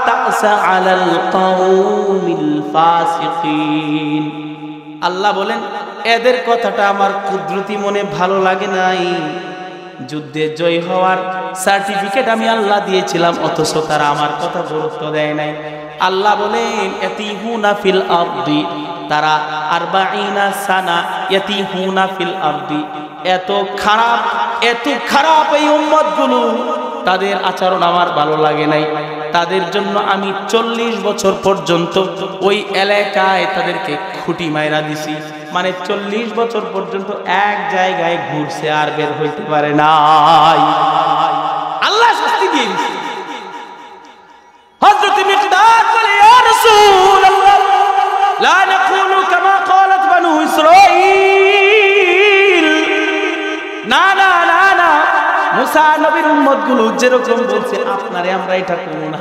তা'সা আলাল কওমিল ফাসিকিন। আল্লাহ বলেন এদের কথাটা আমার কুদরতি মনে ভালো লাগে নাই, যুদ্ধে জয় হওয়ার সার্টিফিকেট আমি আল্লাহ দিয়েছিলাম অথচ তারা আমার কথা গুরুত্ব দেয় নাই। আল্লাহ বলেন ইয়াতিহুনা ফিল আরদি, তারা 40 সানা ইয়াতিহুনা ফিল আরদি, এত খারাপ এই উম্মতগুলো, তাদের আচরণ আমার ভালো লাগে নাই, তাদের জন্য আমি 40 বছর পর্যন্ত ওই এলাকায় তাদেরকে খুঁটি মাইরা দিছি, মানে 40 বছর পর্যন্ত এক জায়গায় ঘুরছে আর বের হইতে পারে নাই। আল্লাহ শাস্তি দিয়ে দিছে। হযরত মিকদাদ বলে ইয়া রাসূলুল্লাহ লা নাকুলু কামা ক্বালাত বানু ইসরাঈল, না না না না, মুসা নবীর উম্মতগুলো যেরকম বলছে আপনারে আমরা এটা করব না।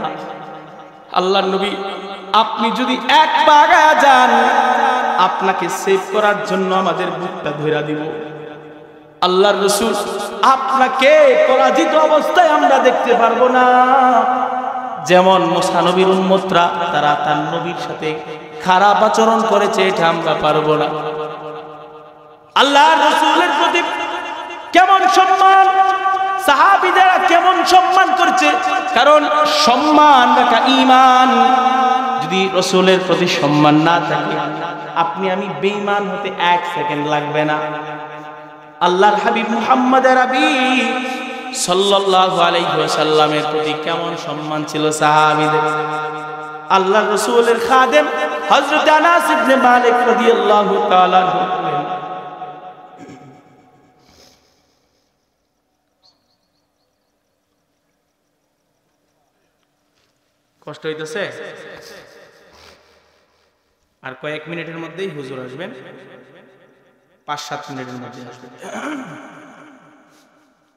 আল্লাহর নবী আপনি যদি এক পা আগায়া যান আপনাকে সেভ করার জন্য আমাদের বুকটা ধইরা দিব। আল্লাহর রাসূল আপনাকে পরাজিত অবস্থায় আমরা দেখতে পারবো না। যেমন মুসা নবীর উম্মতরা তারা তার নবীর সাথে খারাপ আচরণ করেছে এটা আমরা পারবো না। আল্লাহর রাসূলের প্রতি কেমন সম্মান, সাহাবীরা কেমন সম্মান করছে, কারণ সম্মান রাখা ঈমান। যদি রাসূলের প্রতি সম্মান না থাকে আপনি আমি বেঈমান হতে 1 সেকেন্ড লাগবে না। আল্লাহর হাবিব মুহাম্মদ আরবি সাল্লাল্লাহু আলাইহি ওয়াসাল্লামের প্রতি কেমন সম্মান ছিল সাহাবীদের। আল্লাহর রাসূলের খাদেম হযরত আনাস ইবনে মালিক রাদিয়াল্লাহু তাআলা কষ্ট হইতেছে? আর কয়েক মিনিটের মধ্যেই হুজুর আসবেন, 5-7 মিনিটের মধ্যে আসবেন।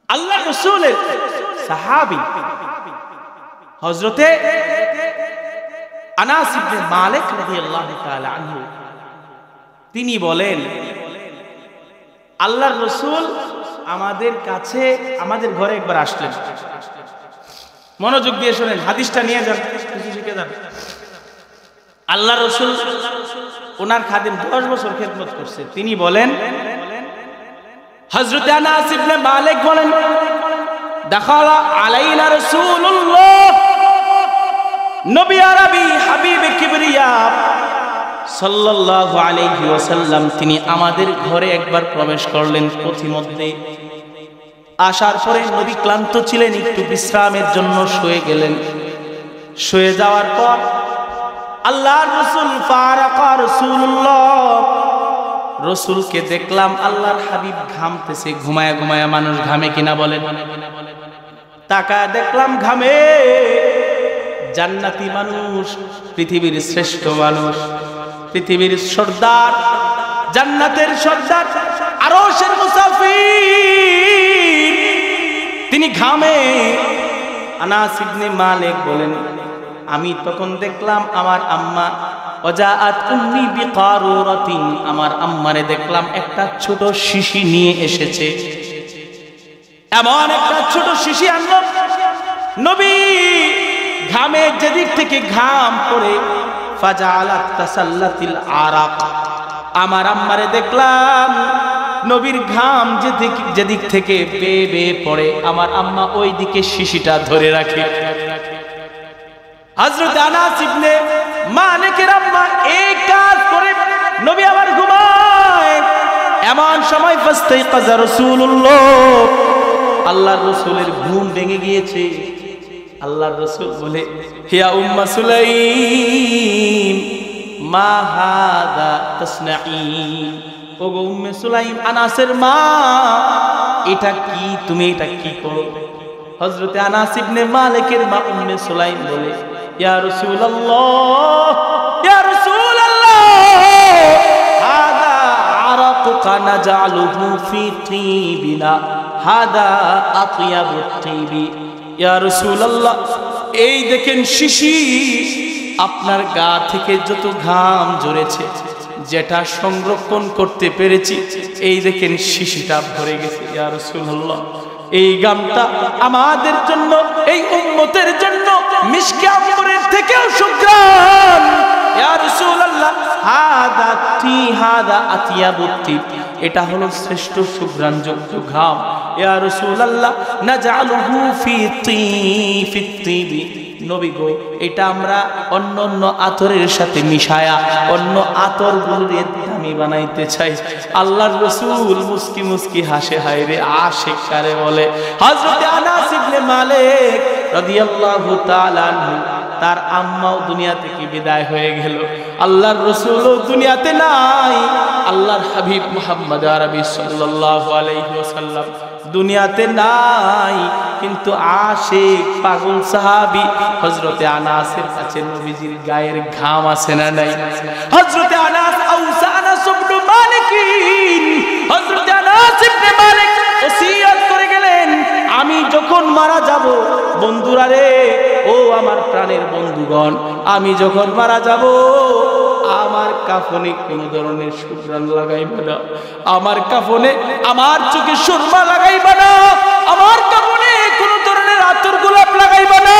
আল্লাহ রাসূলের সাহাবী হযরতে আনাস ইবনে মালিক রাদিয়াল্লাহু তাআলা আনহু তিনি বলেন, আল্লাহর রাসূল আমাদের কাছে, আমাদের ঘরে একবার আসলেন। মনোযোগ দিয়ে শুনেন, হাদিসটা নিয়ে যান, কিছু শিখে যান। আল্লাহর রাসূল ওনার খাদেম 10 বছর খেদমত করছে। তিনি বলেন, হযরত আনাস ইবনে মালিক বলেন, দাখালা আলাইনা রাসূলুল্লাহ, নবী আরবি হাবিব কিবরিয়া সাল্লাল্লাহু আলাইহি ওয়াসাল্লাম তিনি আমাদের ঘরে একবার প্রবেশ করলেন। পথিমধ্যে আসার পরে নবী ক্লান্ত ছিলেন, একটু বিশ্রামের জন্য শুয়ে গেলেন। শুয়ে যাওয়ার পর আল্লাহর রাসূল ফারাকা রাসূলুল্লাহ, রাসূলকে দেখলাম আল্লাহর হাবিব ঘামতেছে। ঘুমায়া ঘুমায়া মানুষ ঘামে কিনা বলেন? তাকায় দেখলাম ঘামে। জান্নাতি মানুষ, পৃথিবীর শ্রেষ্ঠ মানুষ, পৃথিবীর সর্দার, জান্নাতের সর্দার, আরশের মুসাফির, তিনি ঘামে। আনাস ইবনে মালিক বলেন, আমি তখন দেখলাম আমার আম্মা ওয়াজাআত উম্মি বিকারুরাতিন, আমার আম্মারে দেখলাম একটা ছোট শিশি নিয়ে এসেছে। এমন একটা ছোট শিশি আনলো। নবী ঘামে যেদিক থেকে ঘাম পড়ে, ফাজালাত তাসাল্লাতিল আরাক, আমার আম্মারে দেখলাম নবীর ঘাম যেদিক থেকে বেয়ে বেয়ে পড়ে, আমার আম্মা ওই দিকে শিশিটা ধরে রাখে। হযরত আনাস ইবনে মালিকের আম্মা এই কাজ করে, নবী আবার ঘুমায়। এমন সময় ফাস্তাইকাযা রাসূলুল্লাহ, আল্লাহর রাসূলের ঘুম ভেঙে গিয়েছে। আল্লাহর রাসূল বলে, হিয়া উম্মা সুলাইম মা হাদা তাসনাঈন, ওগো উম্মে সুলাইম, আনাসের মা, এটা কি, তুমি এটা কি করো? হযরতে আনাস ইবনে মালিকের মা উম্মে সুলাইম বলে, ইয়া রাসূলুল্লাহ, ইয়া রাসূলুল্লাহ, হাদা আরাকুকা নাজালুহু ফি তিবিনা, হাদা আতিয়াবুত তিবি, ইয়া রাসূলুল্লাহ, এই দেখেন শিশি, আপনার গা থেকে যত ঘাম ঝরেছে, যেটা সংরক্ষণ করতে পেরেছি, এই দেখেন শিশিটা ভরে গেছে। ইয়া রাসূলুল্লাহ, এই গামটা আমাদের জন্য, এই উম্মতের জন্য মিশকে আম্বরের থেকেও সুঘ্রাণ। ইয়া রাসূলুল্লাহ, হাদা আতিয়াবুত তিব, এটা হলো শ্রেষ্ঠ সুঘ্রাণযুক্ত ঘাম। ইয়া রাসূলুল্লাহ, নাজআলুহু ফি তিবি, নবী গো, এটা আমরা অন্য অন্য আতরের সাথে মিশায়া অন্য আতরগুলোর দামি বানাইতে চাই। আল্লাহর রাসূল মুস্কি মুস্কি হাসে, হায় রে আশিক কারে বলে। হযরত আনাস ইবনে মালিক রাদিয়াল্লাহু তাআলা আনহু, তার আম্মাও দুনিয়া থেকে বিদায় হয়ে গেল, আল্লাহর রাসূলও দুনিয়াতে নাই, আল্লাহর হাবিব মুহাম্মদ আরবি সাল্লাল্লাহু আলাইহি ওয়াসাল্লাম দুনিয়াতে নাই, কিন্তু আশিক পাগল সাহাবী হযরতে আনাসের কাছে নবীজির গায়ের ঘাম আছে না নাই? হযরতে আনাস আউসা আনাস ইবনে মালিক, হযরতে আনাস ইবনে মালিক ওসিয়ত করে গেলেন, আমি যখন মারা যাব, বন্ধুরা রে, ও আমার প্রাণের বন্ধুগণ, আমি যখন মারা যাব, আমার কাফনে কোন ধরনের সুঘ্রাণ লাগাইবে না, আমার কাফনে আমার চোখে সুরমা লাগাইবে না, আমার কাফনে কোন ধরনের আতর গোলাপ লাগাইবে না,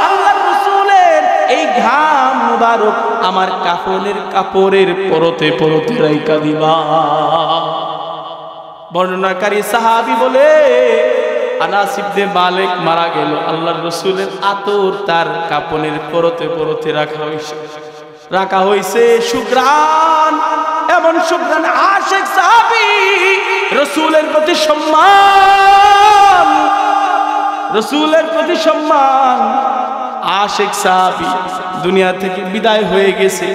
আল্লাহর রাসূলের এই ঘাম মুবারক আমার কাফনের কাপড়ের পরতে পরতে রাইখা দিবা। বর্ণনাকারী সাহাবী বলে, আনাস ইবনে মালিক মারা গেল, আল্লাহর রাসূলের আতর তার কাফনের পরতে পরতে রাখা হইছে সুঘ্রাণ, এমন সুঘ্রাণ, আশিক সাহাবী, রাসূলের প্রতি সম্মান, রাসূলের প্রতি সম্মান, আশিক সাহাবী দুনিয়া থেকে বিদায় হয়ে গেছে,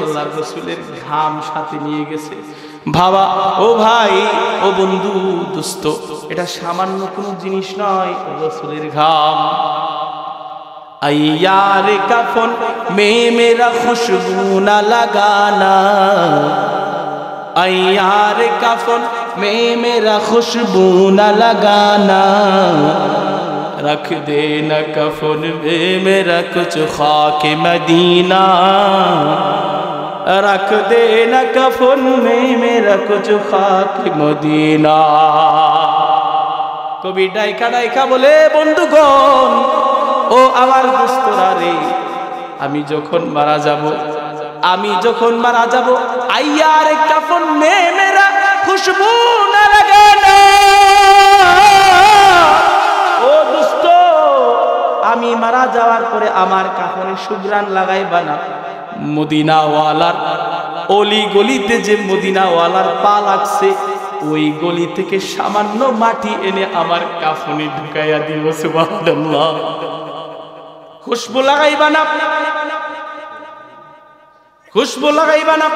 আল্লাহর রাসূলের ঘাম সাথে নিয়ে গেছে। ভাবা, ও ভাই, ও বন্ধু, দোস্ত, এটা সামান্য কোনো জিনিস নয়, রাসূলের ঘাম। ऐ यार कफन में मेरा खुशबू न लगाना, ऐ यार कफन में मेरा खुशबू न लगाना, रख देना कफन में मेरा कुछ खाक मदीना, रख देना कफन में मेरा कुछ खाक मदीना। कवि डाइका डाइका बोले बंधुगण ও আমার দোস্তরা রে, আমি যখন মারা যাব, আমি যখন মারা যাব, আইয়ার কাফন মে মেরা খুশবু না লাগানা, ও দোস্ত আমি মারা যাওয়ার পরে আমার কাফনে সুঘ্রাণ লাগাইবা না। মদিনা ওয়ালার অলি গলিতে যে মদিনা ওয়ালার পা লাগছে, ওই গলি থেকে সামান্য মাটি এনে আমার কাফনে ঢুকাইয়া দিও। সুবহানাল্লাহ। খুশবু লাগাইবা না, খুশবু লাগাইবা না,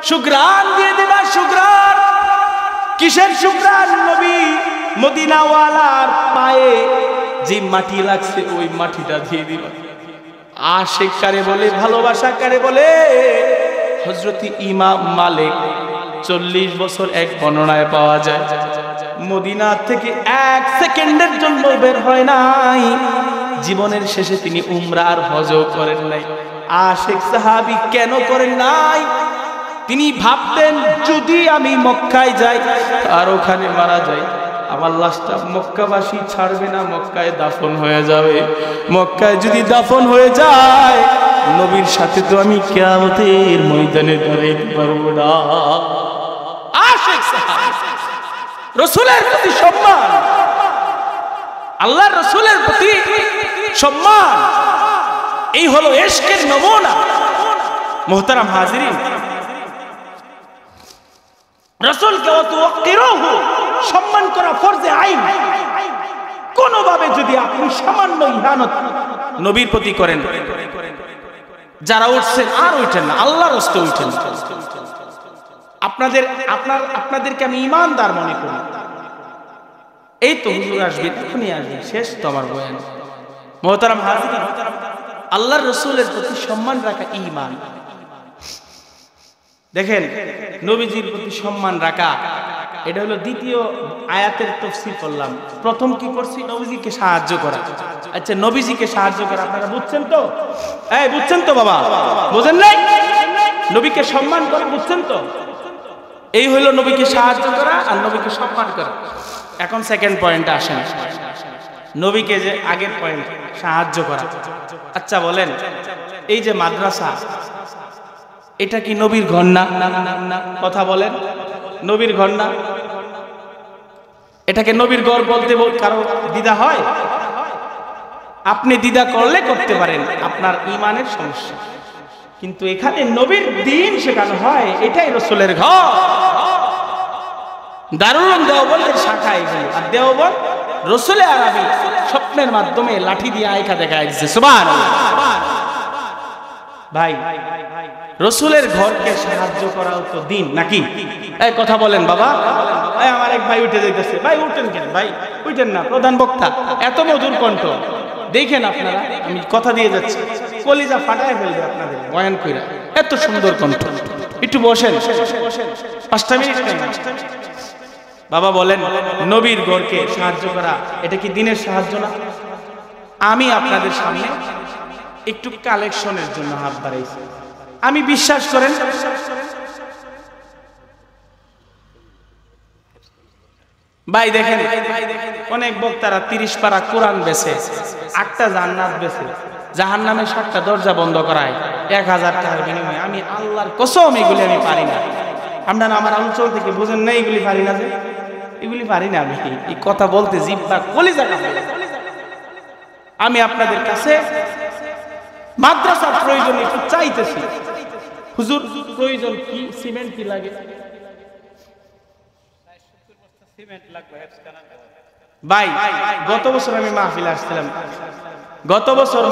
সুঘ্রাণ দিয়ে দিবা। সুঘ্রাণ কিসের সুঘ্রাণ? নবী মদিনা ওয়ালার পায়ে যে মাটি লাগছে ওই মাটিটা দিয়ে দিবা। আশিক কারে বলে, ভালোবাসা কারে বলে? হযরত ইমাম মালিক 40 বছর এক বর্ণনায় পাওয়া যায় মদিনা থেকে 1 সেকেন্ডের জন্য বের হয় নাই। জীবনের শেষে তিনি উমরা আর হজও করেন নাই। আশিক সাহাবী কেন করেন নাই? তিনি ভাবতেন যদি আমি মক্কায় যাই আর ওখানে মারা যাই, আমার লাশটা মক্কাবাসী ছাড়বে না, মক্কায় দাফন হয়ে যাবে। মক্কায় যদি দাফন হয়ে যায়, নবীর সাথে তো আমি কিয়ামতের ময়দানে দাঁড়াইতে পারবো না। আশিক সাহাবী, রাসূলের প্রতি সম্মান, আল্লাহর রাসূলের প্রতি সম্মান, এই হলো ইশকের নমুনা। মুহতারাম হাজিরিন, রাসূলকে ওয়াকিরুহু সম্মান করা ফরজে আইন। কোনভাবে যদি আপনি সামান্য ইহানত নবীর প্রতি করেন, যারা উঠছেন আর উঠেন না, আল্লাহর রাস্তে উঠেন। আপনাদেরকে আমি ঈমানদার মনে করি। এই তো হুজুর আসবে, এখনই আসবে, শেষ তো আমার বয়ান। মুহতারাম হাজিরিন, আল্লাহর রাসূলের প্রতি সম্মান রাখা ঈমান। দেখেন, নবীজির প্রতি সম্মান রাখা, এটা হলো দ্বিতীয় আয়াতের তাফসীর করলাম। প্রথম কি করছি? নবীজিকে সাহায্য করা। আচ্ছা, নবীজিকে সাহায্য করা আপনারা বুঝছেন তো? এই বুঝছেন তো বাবা? বুঝেন নাই? নবীকে সম্মান করা বুঝছেন তো? এই হলো নবীকে সাহায্য করা আর নবীকে সম্মান করা। এখন সেকেন্ড পয়েন্টে আসেন, নবীকে যে আগের পয়েন্ট সাহায্য করা। আচ্ছা বলেন, এই যে মাদ্রাসা, এটা কি নবীর ঘর না? কথা বলেন, নবীর ঘর না? এটাকে নবীর ঘর বলতে কারো দ্বিধা হয়? আপনি দ্বিধা করলে করতে পারেন, আপনার ঈমানের সমস্যা। কিন্তু এখানে নবীর দ্বীন শেখানো হয়, এটাই রাসূলের ঘর। দারুল উলুম দেওবন্দের শাখা এগুলো, আর দেওবন্দ রাসূলে আরবি স্বপ্নের মাধ্যমে লাঠি দিয়ে আয়কা দেখায় দিয়েছে। সুবহানাল্লাহ। ভাই, রাসূলের ঘরকে সাহায্য করাও তো দ্বীন নাকি? এই কথা বলেন বাবা। এই আমার এক ভাই উঠে যাইতেছে। ভাই উঠেন কেন? ভাই উঠেন না, প্রধান বক্তা, এত মধুর কণ্ঠ। দেখেন আপনারা, আমি কথা দিয়ে যাচ্ছি, কলিজা ফাটায় ফেলবে আপনাদের বয়ান কইরা, এত সুন্দর কণ্ঠ। একটু বসেন, 5টা মিনিট টাইম। বাবা বলেন, নবীর ঘরকে সাহায্য করা এটা কি দ্বীনের সাহায্য না? আমি আপনাদের সামনে একটু কালেকশনের জন্য হাত বাড়াইছি। আমি বিশ্বাস করেন, ভাই দেখেন, অনেক বক্তারা 30 পারা কোরআন বেচে, 8টা জান্নাত বেচে, জাহান্নামের 7টা দরজা বন্ধ করায় 1000 টাকার বিনিময়ে। আমি আল্লাহর কসম এগুলি আমি পারি না। আপনারা আমার অঞ্চল থেকে বুঝেন না, এগুলি পারি না, যে এগুলি পারি না। আমি এই কথা বলতে জিহ্বা কলিজা কাঁপে। আমি আপনাদের কাছে মাদ্রাসার প্রয়োজন একটু চাইতেছি। হুজুর প্রয়োজন কি? সিমেন্ট কি লাগে? ভাই গত বছর আমি মাহফিলে আসছিলাম, গত বছর